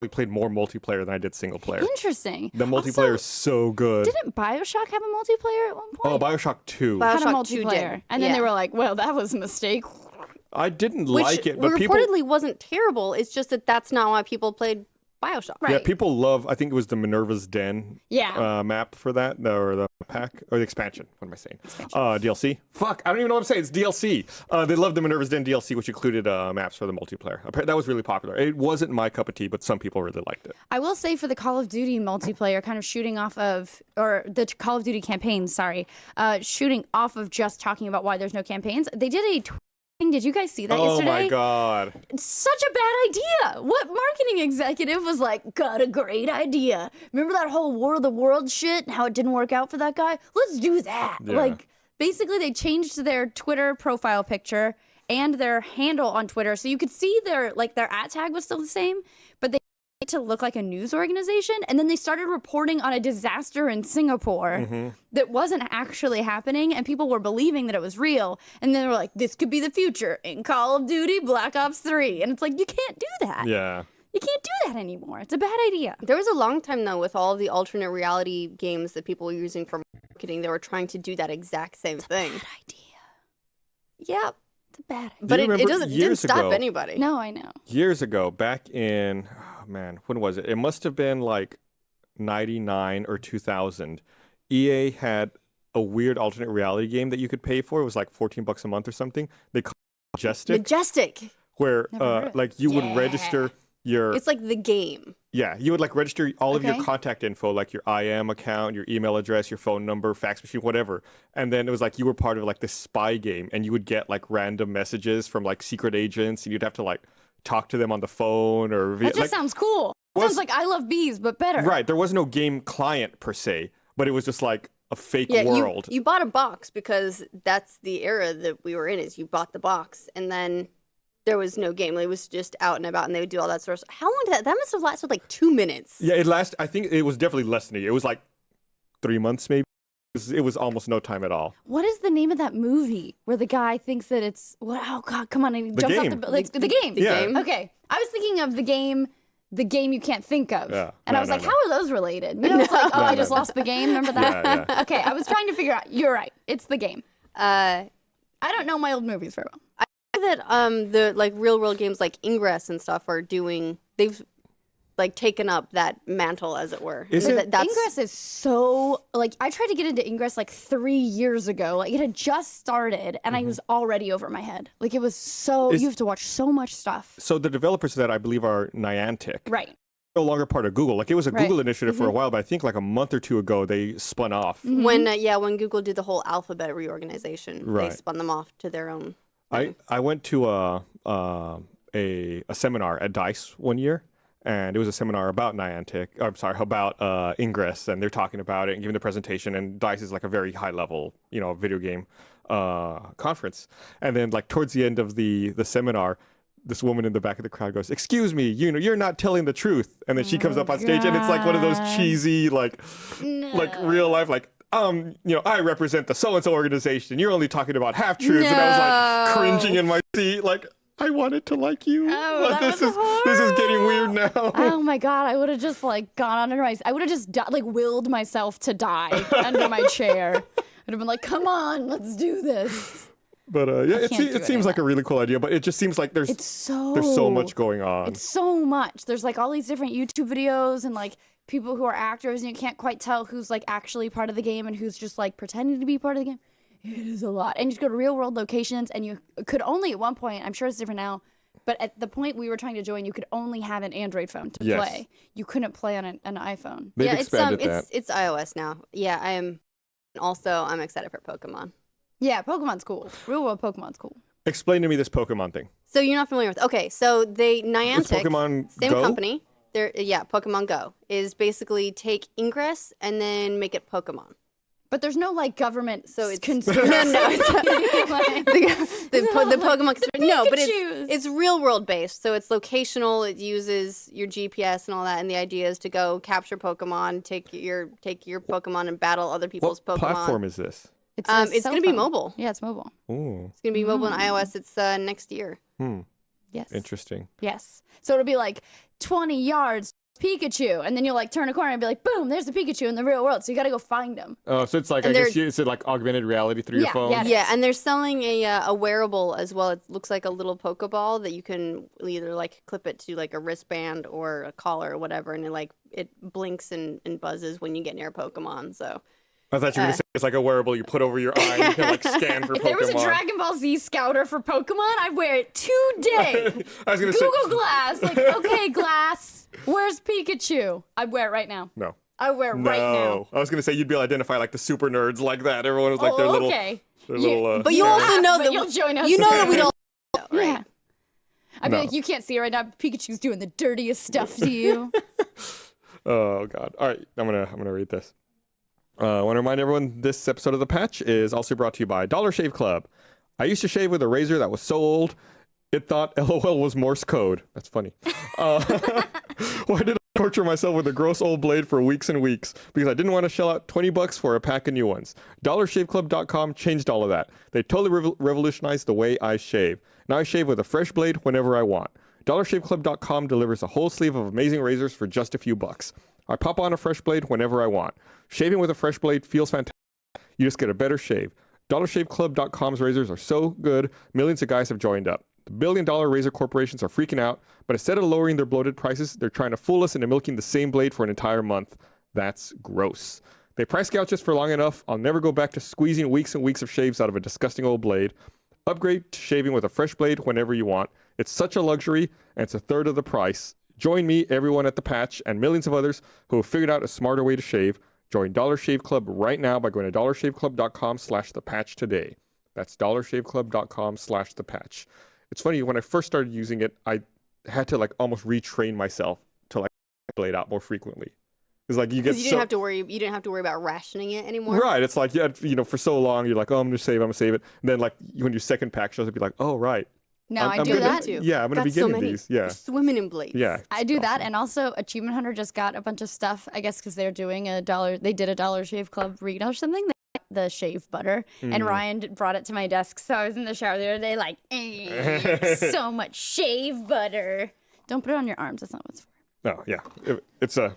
We played more multiplayer than I did single player. Interesting. The multiplayer is so good. Didn't BioShock have a multiplayer at one point? Oh, BioShock 2. had a BioShock 2 multiplayer, did. and then they were like, "Well, that was a mistake." I didn't Which like it, but people. reportedly wasn't terrible. It's just that that's not why people played BioShock. Right. Yeah, people love. I think it was the Minerva's Den map for that, or the pack, or the expansion. What am I saying? DLC. Fuck, I don't even know what I'm saying. It's DLC. They loved the Minerva's Den DLC, which included maps for the multiplayer. That was really popular. It wasn't my cup of tea, but some people really liked it. I will say for the Call of Duty multiplayer, kind of shooting off of, or the Call of Duty campaign, shooting off of just talking about why there's no campaigns. They did a thing. Did you guys see that yesterday? Oh my god. It's such a bad idea. What marketing executive was like, got a great idea. Remember that whole War of the Worlds shit and how it didn't work out for that guy? Let's do that. Yeah. Like, basically they changed their Twitter profile picture and their handle on Twitter. So you could see their at tag was still the same, but they made it to look like a news organization. And then they started reporting on a disaster in Singapore that wasn't actually happening. And people were believing that it was real. And then they were like, this could be the future in Call of Duty Black Ops 3. And it's like, you can't do that. Yeah. You can't do that anymore. It's a bad idea. There was a long time, though, with all of the alternate reality games that people were using for marketing, they were trying to do that exact same thing. Bad idea. Yep. It's a bad idea. But you it remember didn't years stop ago- anybody. No, I know. Years ago, back in, oh man, when was it? It must have been like 99 or 2000. EA had a weird alternate reality game that you could pay for. It was like $14 a month or something. They called it Majestic. where Never heard of it. like you would register your It's like the game. you would like register all of your Okay. contact info, like your IM account, your email address, your phone number, fax machine, whatever. And then it was like you were part of like this spy game, and you would get like random messages from like secret agents, and you'd have to like talk to them on the phone or That just sounds cool. Sounds like I Love Bees, but better. Right. There was no game client per se, but it was just like a fake Yeah, world. you bought a box because that's the era that we were in. Is you bought the box and then there was no game. It was just out and about, and they would do all that sort of stuff. How long did that? That must have lasted like 2 minutes. Yeah, it lasted. I think it was definitely less than a year. It was like 3 months, maybe. It was almost no time at all. What is the name of that movie where the guy thinks that it's oh god, come on, and he jumps Game. off the game. Yeah. Game. Okay, I was thinking of the game you can't think of, Yeah. and No, I was no, like, no. how are those related? You know, it's like, oh, No, I no, just no. lost the game. Remember that? Yeah, yeah. Okay, I was trying to figure out. You're right. It's the game. Uh, I don't know my old movies very well. that the like real world games like Ingress and stuff are doing. They've like taken up that mantle, as it were. Is it- That's, Ingress is so like I tried to get into Ingress like 3 years ago. Like it had just started, and I was already over my head. Like it was so Is- you have to watch so much stuff. So the developers of that, I believe, are Niantic. Right. No longer part of Google. Like it was a Right. Google initiative for a while, but I think like a month or two ago they spun off. when Google did the whole alphabet reorganization, Right. they spun them off to their own. I went to a seminar at DICE one year, and it was a seminar about Niantic. I'm sorry, about Ingress, and they're talking about it and giving the presentation. And DICE is like a very high level, video game conference. And then like towards the end of the seminar, this woman in the back of the crowd goes, "Excuse me, you're not telling the truth." And then she comes up on stage, and it's like one of those cheesy like real life like. I represent the so-and-so organization. You're only talking about half truths, and I was like cringing in my seat, like I wanted to like you. Oh, Like, that was this is getting weird now. Oh my god! I would have just like gone under my. I would have just willed myself to die under my chair. I'd have been like, "Come on, let's do this." But yeah, can't do it seems like a really cool idea, but it just seems like there's so much going on. It's so much. There's like all these different YouTube videos and like people who are actors, and you can't quite tell who's like actually part of the game and who's just like pretending to be part of the game. It is a lot. And you go to real world locations, and you could only at one point, I'm sure it's different now, but at the point we were trying to join, you could only have an Android phone to play. You couldn't play on an iPhone. They've expanded that. It's iOS now. Yeah, I am. Also, I'm excited for Pokemon. Yeah, Pokemon's cool. Real world Pokemon's cool. Explain to me this Pokemon thing. So you're not familiar with? Okay, so Niantic, Pokemon same Go? company. Pokemon Go is basically take Ingress and then make it Pokemon. But there's no like government, So it's conspiracy. the Pokemon. No, but Pikachus. it's real world based. So it's locational. It uses your GPS and all that. And the idea is to go capture Pokemon, take your Pokemon and battle other people's What Pokemon. platform is this? It's It's going to be mobile. Yeah, it's mobile. Ooh, It's going to be mobile and iOS. It's next year. Yes. interesting. Yes. So it'll be like 20 yards Pikachu, and then you'll like turn a corner and be like, boom, there's the Pikachu in the real world. So you got to go find him. Oh, so it's like, And is it like augmented reality through your phone? Yeah. Yeah, and they're selling a wearable as well. It looks like a little Pokeball that you can either like clip it to like a wristband or a collar or whatever, and it blinks and buzzes when you get near a Pokemon. So I thought you were going to say it's like a wearable you put over your eye and you can like scan for If Pokemon. there was a Dragon Ball Z scouter for Pokemon, I'd wear it today. I was going to say... Google Glass. Like, okay, Glass, where's Pikachu? I'd wear it right now. No. I'd wear it right now. I was going to say you'd be able to identify like the super nerds like that. Everyone was like their little... okay. Their little but you also know but that you'll join us. you know that we don't. Right? Yeah. I'd be No. like, you can't see it right now. Pikachu's doing the dirtiest stuff to you. Oh, God. All right, I'm gonna read this. I want to remind everyone this episode of The Patch is also brought to you by Dollar Shave Club. I used to shave with a razor that was so old, it thought LOL was Morse code. That's funny. Why did I torture myself with a gross old blade for weeks and weeks? Because I didn't want to shell out $20 for a pack of new ones. DollarShaveClub.com changed all of that. They totally revolutionized the way I shave. Now I shave with a fresh blade whenever I want. DollarShaveClub.com delivers a whole sleeve of amazing razors for just a few bucks. I pop on a fresh blade whenever I want. Shaving with a fresh blade feels fantastic. You just get a better shave. DollarShaveClub.com's razors are so good, millions of guys have joined up. The billion-dollar razor corporations are freaking out, but instead of lowering their bloated prices, they're trying to fool us into milking the same blade for an entire month. That's gross. They price gouge us for long enough. I'll never go back to squeezing weeks and weeks of shaves out of a disgusting old blade. Upgrade to shaving with a fresh blade whenever you want. It's such a luxury, and it's a third of the price. Join me, everyone at The Patch, and millions of others who have figured out a smarter way to shave. Join Dollar Shave Club right now by going to dollarshaveclub.com/thepatch today. That's dollarshaveclub.com/thepatch. It's funny, when I first started using it, I had to like almost retrain myself to like blade out more frequently. It's like you get You didn't have to worry about rationing it anymore. Right. It's like, yeah, for so long, you're like, oh, I'm going to save it. And then like when your second pack shows up, you're like, oh, right. No, I do gonna, that too. Yeah, I'm going to be That's so getting many. these. Yeah. You're swimming in blades. Yeah. I do that, and also Achievement Hunter just got a bunch of stuff, I guess because they're doing they did a Dollar Shave Club read or something, the shave butter, and Ryan brought it to my desk, so I was in the shower the other day like, so much shave butter. Don't put it on your arms, that's not what it's for. No, yeah. It's a...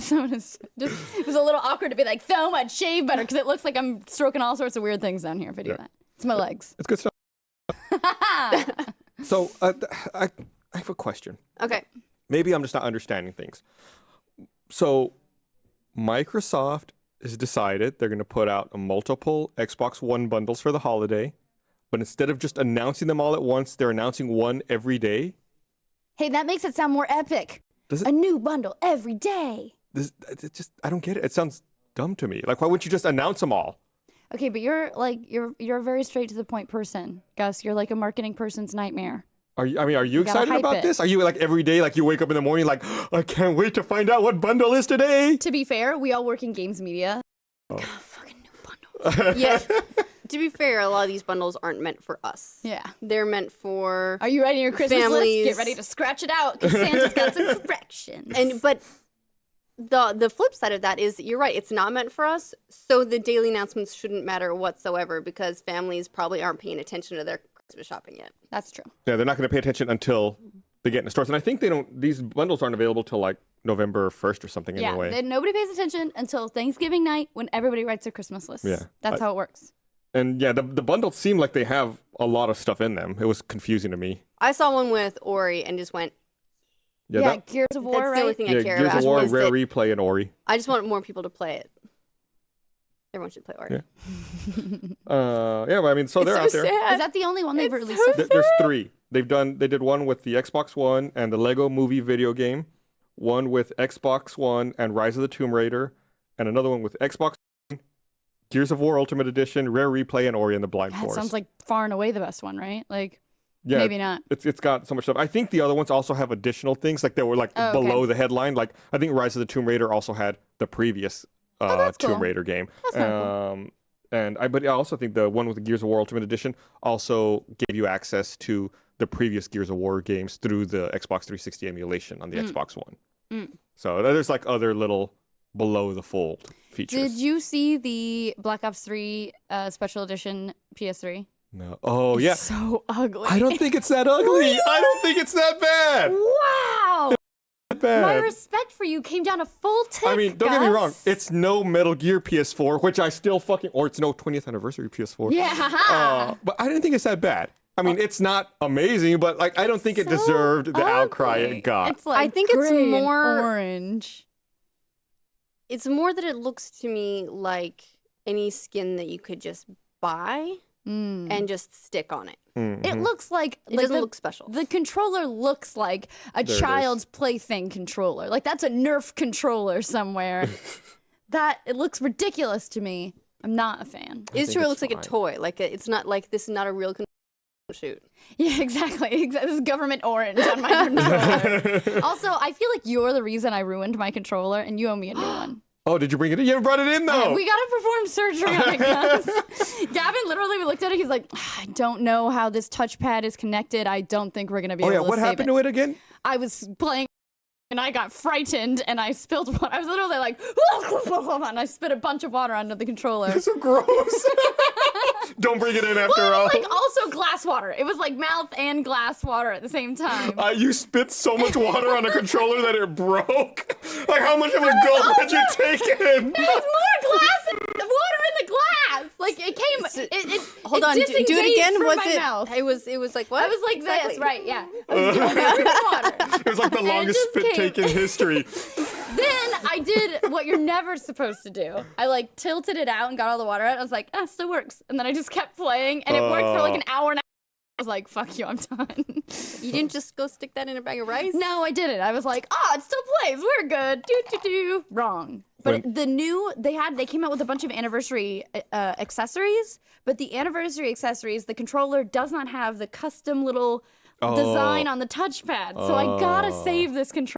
So it was a little awkward to be like, so much shave butter, because it looks like I'm stroking all sorts of weird things down here if I do that. It's my legs. It's good stuff. So I have a question. Okay. Maybe I'm just not understanding things. So Microsoft has decided they're going to put out multiple Xbox One bundles for the holiday, but instead of just announcing them all at once, they're announcing one every day. Hey, that makes it sound more epic. Does it? A new bundle every day. I don't get it. It sounds dumb to me. Like, why wouldn't you just announce them all? Okay, but you're a very straight to the point person, Gus. You're like a marketing person's nightmare. Are you gotta excited hype about it. this? Are you like every day, like you wake up in the morning, like, I can't wait to find out what bundle is today? To be fair, we all work in games media. God, fucking new bundles. Yeah. To be fair, a lot of these bundles aren't meant for us. Yeah. They're meant for Are you writing your Christmas families. list? Get ready to scratch it out because Santa's got some corrections. But the flip side of that is you're right, it's not meant for us, so the daily announcements shouldn't matter whatsoever because families probably aren't paying attention to their Christmas shopping yet. That's true. Yeah, they're not going to pay attention until they get in the stores. And I think these bundles aren't available till like November 1st or something Yeah, anyway. then nobody pays attention until Thanksgiving night when everybody writes their Christmas list. Yeah. That's how it works. And yeah, the bundles seem like they have a lot of stuff in them. It was confusing to me. I saw one with Ori and just went, Yeah, Gears of War, that's the only right? thing I care Gears about. of War, is Rare that Replay, and Ori. I just want more people to play it. Everyone should play Ori. Yeah. Yeah, but I mean, so they're out there. Is that the only one they've released? So There's 3. They did one with the Xbox One and the Lego Movie video game, one with Xbox One and Rise of the Tomb Raider, and another one with Xbox One, Gears of War Ultimate Edition, Rare Replay, and Ori and the Blind that Forest. sounds like far and away the best one, right? Like, Yeah, maybe not. It's got so much stuff. I think the other ones also have additional things, like they were like Oh, okay. below the headline. Like I think Rise of the Tomb Raider also had the previous that's Tomb cool. Raider game. That's kinda cool. But I also think the one with the Gears of War Ultimate Edition also gave you access to the previous Gears of War games through the Xbox 360 emulation on the Xbox One. So there's like other little below the fold features. Did you see the Black Ops 3 Special Edition PS3? No. Oh yeah. So ugly. I don't think it's that ugly. I don't think it's that bad. Wow. Bad. My respect for you came down a full tick. I mean, don't get me wrong. Gus. It's no Metal Gear PS4, which I still or it's no 20th anniversary PS4. Yeah. But I didn't think it's that bad. I mean, it's not amazing, but like I don't think it So deserved the outcry ugly. it got. It's like I think it's gray and more- orange. It's more that it looks to me like any skin that you could just buy and just stick on it. It looks like It doesn't the, look special. The controller looks like a There it child's plaything controller. Like that's a Nerf controller somewhere. That it looks ridiculous to me. I'm not a fan. It's think true. It it's looks like a fine. toy. Like it's not like this is not a real shoot. Yeah, exactly. This is government orange on my controller. Also, I feel like you're the reason I ruined my controller, and you owe me a new one. Oh, did you bring it in? You haven't brought it in though. We gotta perform surgery on it, Gus. Gavin literally, we looked at it. He's like, I don't know how this touchpad is connected. I don't think we're gonna be Oh yeah, able to what save happened it. to it again? I was playing and I got frightened and I spilled water. I was literally like, and I spit a bunch of water onto the controller. It's so gross. Don't bring it in after Well, all. it was like also glass water. It was like mouth and glass water at the same time. You spit so much water on a controller that it broke. Like, how much of a gulp had you taken? There's more glass, water in the glass. Like it came. Hold it on, do it disengaged again. from Was my it? Mouth. It was like what? I was like Exactly. this, right? Yeah. I was doing it with water. It was like the longest just spit came. take in history. Then I did what you're never supposed to do. I like tilted it out and got all the water out. I was like, still works. And then I just kept playing, and it worked for like an hour and a half. I was like, fuck you, I'm done. You didn't just go stick that in a bag of rice? No, I didn't. I was like, it still plays. We're good. Do. Wrong. But they came out with a bunch of anniversary accessories, but the anniversary accessories, the controller does not have the custom little design on the touchpad. So I gotta save this controller.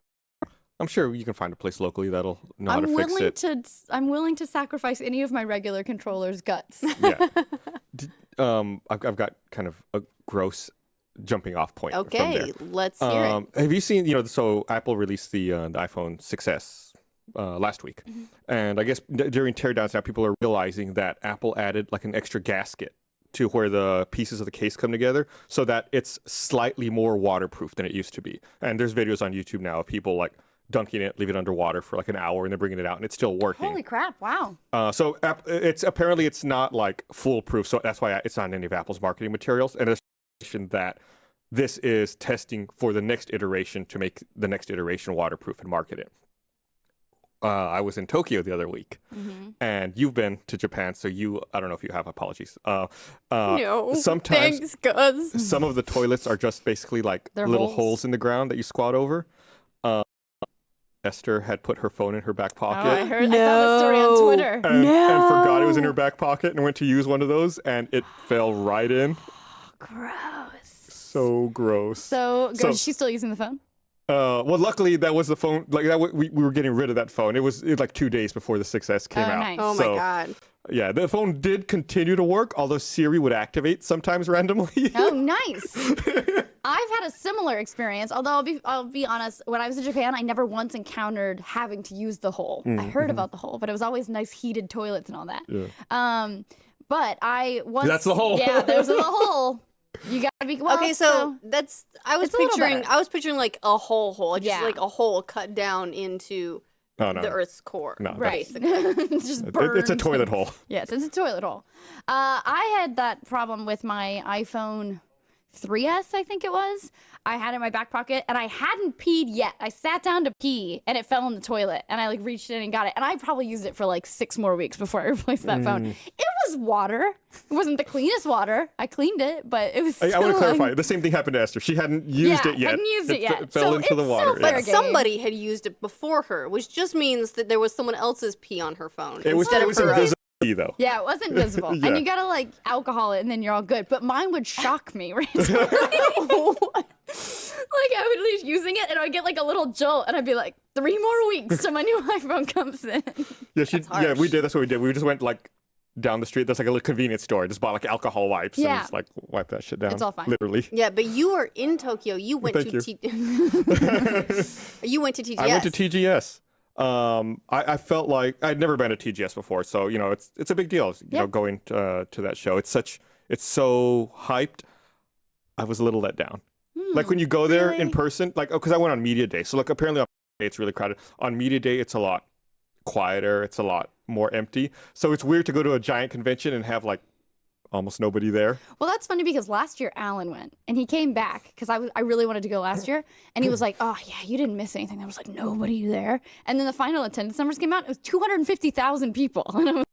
I'm sure you can find a place locally that'll know how to fix it. I'm willing to sacrifice any of my regular controller's guts. Yeah. I've got kind of a gross jumping off point. from Okay, there. let's hear it. Have you seen, so Apple released the iPhone 6S last week. And I guess during teardowns now, people are realizing that Apple added like an extra gasket to where the pieces of the case come together so that it's slightly more waterproof than it used to be. And there's videos on YouTube now of people like dunking it, leave it underwater for like an hour, and then bringing it out, and it's still working. Holy crap! Wow. So it's not like foolproof, so that's why it's not in any of Apple's marketing materials. And there's that this is testing for the next iteration to make the next iteration waterproof and market it. I was in Tokyo the other week, and you've been to Japan, so I don't know if you have, apologies. No, sometimes thanks, Gus. some of the toilets are just basically like They're little holes? holes in the ground that you squat over. Esther had put her phone in her back pocket. I saw the story on No. Twitter. and forgot it was in her back pocket and went to use one of those, and it fell right in. Gross. So gross. So, So- is she still using the phone? Well, luckily that was the phone. Like that, we were getting rid of that phone. It was like 2 days before the 6S came out. Nice. Oh So, my god. Yeah, the phone did continue to work, although Siri would activate sometimes randomly. Oh, nice. I've had a similar experience, although I'll be honest, when I was in Japan, I never once encountered having to use the hole. I heard about the hole, but it was always nice heated toilets and all that. Yeah. But I once... That's the hole. Yeah, there's the hole. You gotta be... Well, Okay, so I was it's a little picturing better. I was picturing like a hole, just Yeah. like a hole cut down into Oh, no. the Earth's core. No, Right. Basically. Just It's a burns. toilet hole. Yes, it's a toilet hole. I had that problem with my iPhone 3S, I think it was. I had it in my back pocket, and I hadn't peed yet. I sat down to pee, and it fell in the toilet, and I like reached in and got it. And I probably used it for like 6 more weeks before I replaced that phone. It was water. It wasn't the cleanest water. I cleaned it, but it was still, I want to clarify. The same thing happened to Esther. She hadn't used it yet. hadn't used it yet. It fell So into the it's water. still fair Yeah. game. Somebody had used it before her, which just means that there was someone else's pee on her phone. It was instead of her own. invisible, though. Yeah, it wasn't visible. Yeah. And you gotta like alcohol it and then you're all good. But mine would shock me, right? Like I would leave using it and I would get like a little jolt and I'd be like, 3 more weeks till my new iPhone comes in. Yeah, we did. That's what we did. We just went like down the street. There's like a little convenience store. Just bought like alcohol wipes and Yeah. just like wipe that shit down. It's all fine. Literally. Yeah, but you were in Tokyo. You went Thank to you went to TGS. I went to TGS. I felt like I'd never been to TGS before, so you know it's a big deal. You know, going to that show. It's so hyped. I was a little let down. Like when you go there in person, like because I went on media day. So like apparently on media day it's really crowded. On media day it's a lot quieter. It's a lot more empty. So it's weird to go to a giant convention and have like almost nobody there. Well, that's funny because last year Alan went and he came back because I really wanted to go last year and he was like, oh yeah, you didn't miss anything. There was like nobody there. And then the final attendance numbers came out. It was 250,000 people. And I was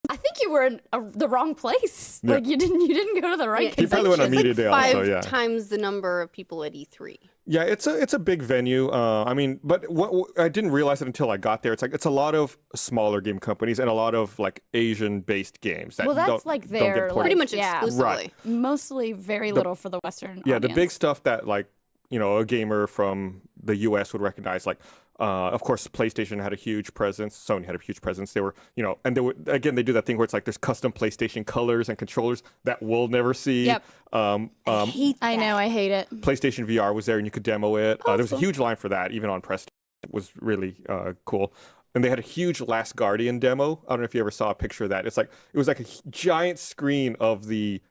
I think you were in the wrong place. Yeah. Like you didn't go to the right He probably went on convention. media day Five also. Yeah. times the number of people at E3. Yeah, it's a big venue. I mean, but what I didn't realize it until I got there. It's a lot of smaller game companies and a lot of like Asian-based games. That Well, that's don't, like don't get their, played. Pretty much Yeah. exclusively. Right. Mostly very little for the Western Yeah, the audience. big stuff that like you know a gamer from the U.S. would recognize. Like, of course, PlayStation had a huge presence. Sony had a huge presence. They were, you know, and they were again. They do that thing where it's like there's custom PlayStation colors and controllers that we'll never see. Yep. I hate I know, I hate it. PlayStation VR was there and you could demo it. There was a huge line for that, even on press. It was really cool. And they had a huge Last Guardian demo. I don't know if you ever saw a picture of that. It was like a giant screen of the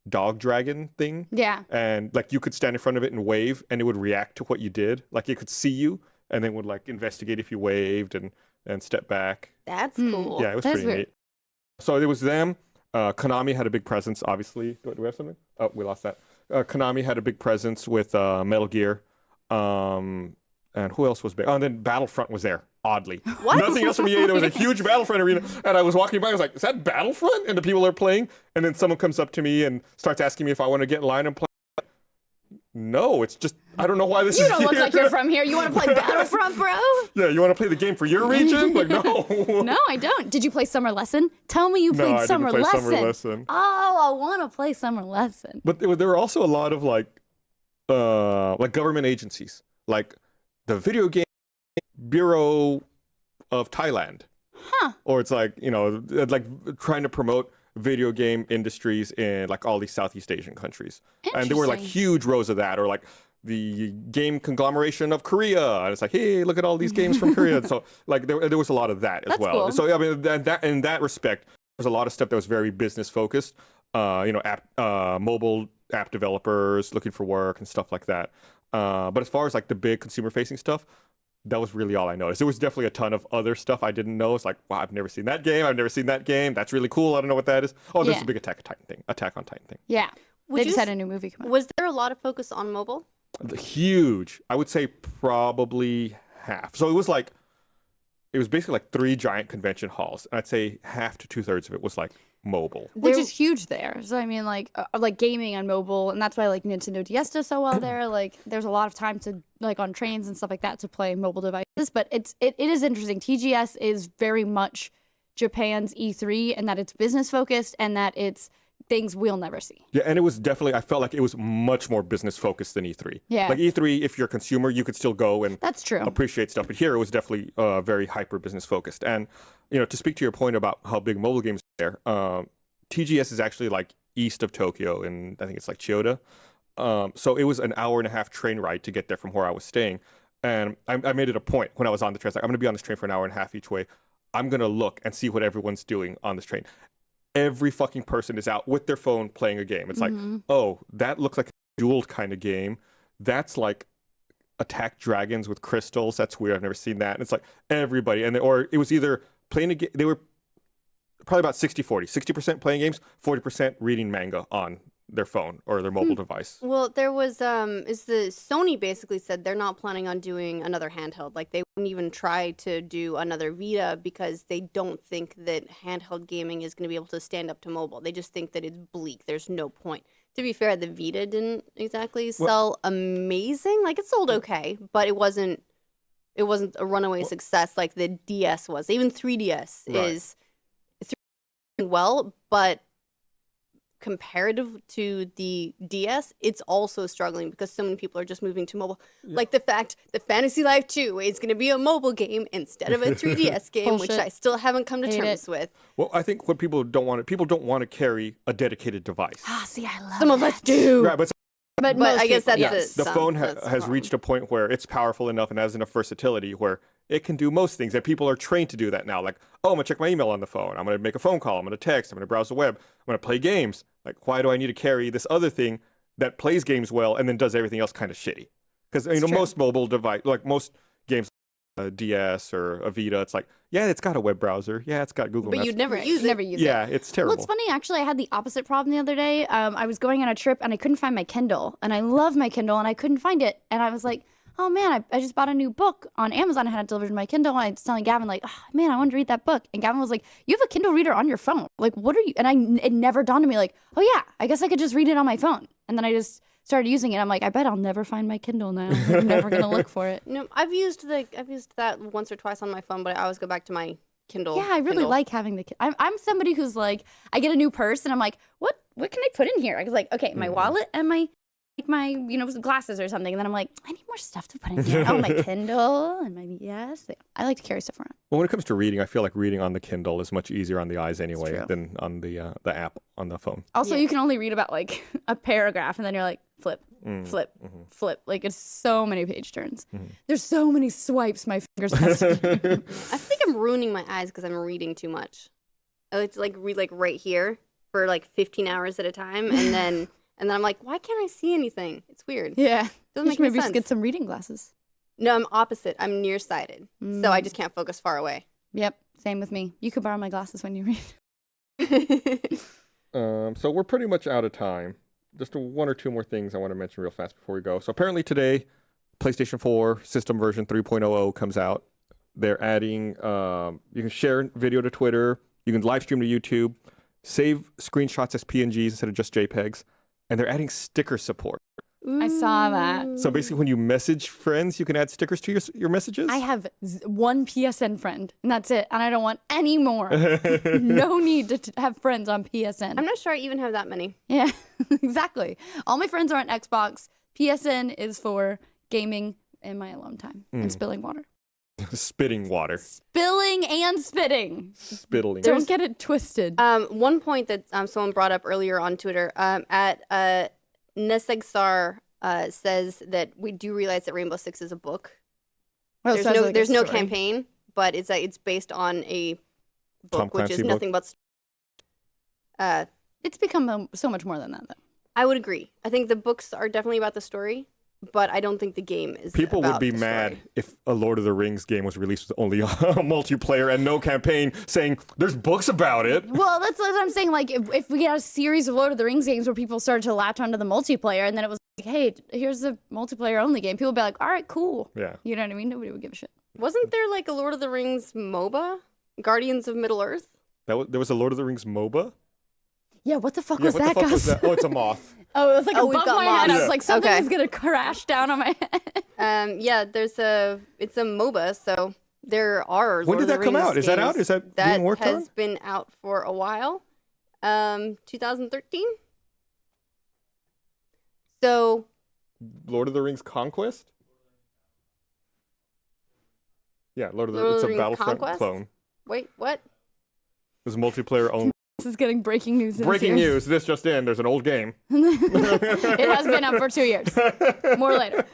dog dragon thing. Yeah. And like you could stand in front of it and wave and it would react to what you did. Like it could see you and then would like investigate if you waved and step back. That's cool. Yeah, it was That's pretty weird. neat. So it was them. Konami had a big presence, obviously. Do we have something? Oh, we lost that. Konami had a big presence with Metal Gear. And who else was big? Oh, and then Battlefront was there, oddly. What? Nothing else from EA. There was a huge Battlefront arena. And I was walking by, I was like, is that Battlefront? And the people are playing. And then someone comes up to me and starts asking me if I want to get in line and play. No, it's just, I don't know why this You is don't look here. like you're from here. You want to play Battlefront, bro? Yeah, you want to play the game for your region? Like, no. No, I don't. Did you play Summer Lesson? Tell me you No, played I didn't Summer play Lesson. Summer Lesson. Oh, I want to play Summer Lesson. But there were also a lot of like government agencies, like the Video Game Bureau of Thailand. Huh. Or it's like, you know, like trying to promote video game industries in like all these Southeast Asian countries. And there were like Interesting. huge rows of that, or like the game conglomeration of Korea. And it's like, hey, look at all these games from Korea. So like there was a lot of that as That's well. cool. So I mean, that in that respect, there's a lot of stuff that was very business focused. You know, mobile app developers looking for work and stuff like that. But as far as like the big consumer facing stuff, that was really all I noticed. There was definitely a ton of other stuff I didn't know. It's like, wow, I've never seen that game. I've never seen that game. That's really cool. I don't know what that is. Oh, there's Yeah. a big Attack on Titan thing. Yeah. Would They you just had s- a new movie come out. Was there a lot of focus on mobile? Huge. I would say probably half. So it was basically like 3 giant convention halls. And I'd say half to 2/3 of it was like mobile. Which There- is huge there. So I mean, like gaming on mobile, and that's why like Nintendo DS does so well there. Like, there's a lot of time to like on trains and stuff like that to play mobile devices. But it is interesting. TGS is very much Japan's E3, and that it's business focused, and that it's things we'll never see. Yeah, and it was definitely, I felt like it was much more business focused than E3. Yeah. Like E3, if you're a consumer, you could still go and That's true. appreciate stuff. But here it was definitely very hyper business focused. And, you know, to speak to your point about how big mobile games are there, TGS is actually like east of Tokyo, and I think it's like Chiyoda. So it was an hour and a half train ride to get there from where I was staying. And I made it a point when I was on the train. Like, I'm going to be on this train for an hour and a half each way. I'm going to look and see what everyone's doing on this train. Every fucking person is out with their phone playing a game. It's like, oh, that looks like a dual kind of game. That's like attack dragons with crystals. That's weird. I've never seen that. And it's like everybody, or it was either playing a game. They were probably about 60-40, 60% playing games, 40% reading manga on their phone or their mobile device. Well, there was is the Sony basically said they're not planning on doing another handheld. Like they wouldn't even try to do another Vita because they don't think that handheld gaming is going to be able to stand up to mobile. They just think that it's bleak. There's no point. To be fair, the Vita didn't exactly sell amazing. Like it sold okay, but it wasn't a runaway success like the DS was. Even 3DS is well, but comparative to the DS, it's also struggling because so many people are just moving to mobile. Like the fact that Fantasy Life 2 is going to be a mobile game instead of a 3DS game, which I still haven't come to terms with. Well, I think what people don't want to carry a dedicated device. See, I love Some of us do. Right, but I guess that's the phone has reached a point where it's powerful enough and has enough versatility where it can do most things, and people are trained to do that now. Like, oh, I'm gonna check my email on the phone. I'm gonna make a phone call. I'm gonna text. I'm gonna browse the web. I'm gonna play games. Like, why do I need to carry this other thing that plays games well and then does everything else kind of shitty? Because most mobile device, like most games, a DS or a Vita, it's like, yeah, it's got a web browser. Yeah, it's got Google Maps. But you'd never use it. Yeah, it's terrible. Well, it's funny, actually, I had the opposite problem the other day. I was going on a trip and I couldn't find my Kindle. And I love my Kindle and I couldn't find it. And I was like, oh man, I just bought a new book on Amazon. I had it delivered to my Kindle. And I was telling Gavin, like, oh man, I wanted to read that book. And Gavin was like, you have a Kindle reader on your phone. Like, what are you? And it never dawned on me, like, oh yeah, I guess I could just read it on my phone. And then I just started using it. I'm like, I bet I'll never find my Kindle now. I'm never gonna look for it. No, I've used that once or twice on my phone, but I always go back to my Kindle. Yeah, I really Kindle. like having the. I'm somebody who's like, I get a new purse and I'm like, what can I put in here? I was like, okay, my wallet and my glasses or something, and then I'm like, I need more stuff to put in here. Oh, my Kindle and my I like to carry stuff around. Well, when it comes to reading, I feel like reading on the Kindle is much easier on the eyes anyway than on the app on the phone. Also, you can only read about like a paragraph, and then you're like, flip, flip. Like it's so many page turns. There's so many swipes my fingers have to do. I think I'm ruining my eyes because I'm reading too much. I like to read like right here for like 15 hours at a time, and then I'm like, why can't I see anything? It's weird. Yeah. Doesn't make maybe sense. get some reading glasses. No, I'm opposite. I'm nearsighted. So I just can't focus far away. Yep. Same with me. You could borrow my glasses when you read. So we're pretty much out of time. Just one or two more things I want to mention real fast before we go. So apparently today, PlayStation 4 system version 3.0 comes out. They're adding, you can share video to Twitter. You can live stream to YouTube. Save screenshots as PNGs instead of just JPEGs. And they're adding sticker support. I saw that. So basically, when you message friends, you can add stickers to your messages? I have one PSN friend, and that's it. And I don't want any more. No need to have friends on PSN. I'm not sure I even have that many. Yeah, exactly. All my friends are on Xbox. PSN is for gaming in my alone time and spilling water. Spitting water. Spilling and spitting. Spittling. Don't get it twisted. One point that someone brought up earlier on Twitter, at Nesegsar says that we do realize that Rainbow Six is a book. Well, There's no campaign, but it's based on a book, which is nothing but. It's become so much more than that, though. I would agree. I think the books are definitely about the story, but I don't think the game is. People would be mad if a Lord of the Rings game was released with only a multiplayer and no campaign, saying there's books about it. Well, that's what I'm saying. Like, if we had a series of Lord of the Rings games where people started to latch onto the multiplayer, and then it was like, hey, here's a multiplayer only game, people would be like, all right, cool. Yeah. You know what I mean? Nobody would give a shit. Wasn't there like a Lord of the Rings MOBA, Guardians of Middle Earth? There was a Lord of the Rings MOBA. Yeah, what the fuck was that, Gus? Oh, it's a moth. Oh, it was like above my head. I was like, something Okay. is gonna crash down on my head. Yeah, it's a MOBA, so there are. When did that come out? Is that out? Is that being worked on? That has been out for a while. 2013. So. Lord of the Rings Conquest. Yeah, Lord of the Rings It's a Battlefront Conquest? clone. Wait, what? It's multiplayer only. This is getting breaking news. Breaking news. This just in. There's an old game. It has been up for 2 years. More later.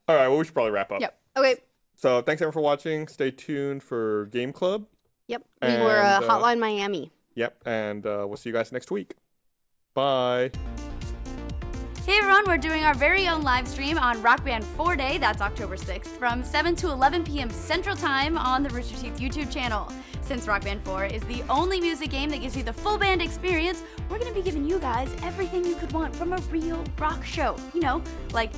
All right. Well, we should probably wrap up. Yep. Okay. So thanks everyone for watching. Stay tuned for Game Club. Yep. And, We were Hotline Miami. Yep. And we'll see you guys next week. Bye. Hey everyone, we're doing our very own live stream on Rock Band 4 Day, that's October 6th, from 7 to 11 p.m. Central Time on the Rooster Teeth YouTube channel. Since Rock Band 4 is the only music game that gives you the full band experience, we're gonna be giving you guys everything you could want from a real rock show. You know, like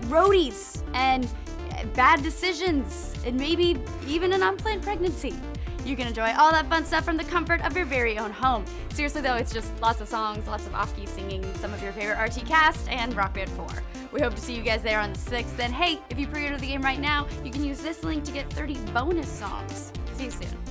roadies and bad decisions and maybe even an unplanned pregnancy. You can enjoy all that fun stuff from the comfort of your very own home. Seriously though, it's just lots of songs, lots of off-key singing, some of your favorite RT cast, and Rock Band 4. We hope to see you guys there on the 6th. And hey, if you pre-order the game right now, you can use this link to get 30 bonus songs. See you soon.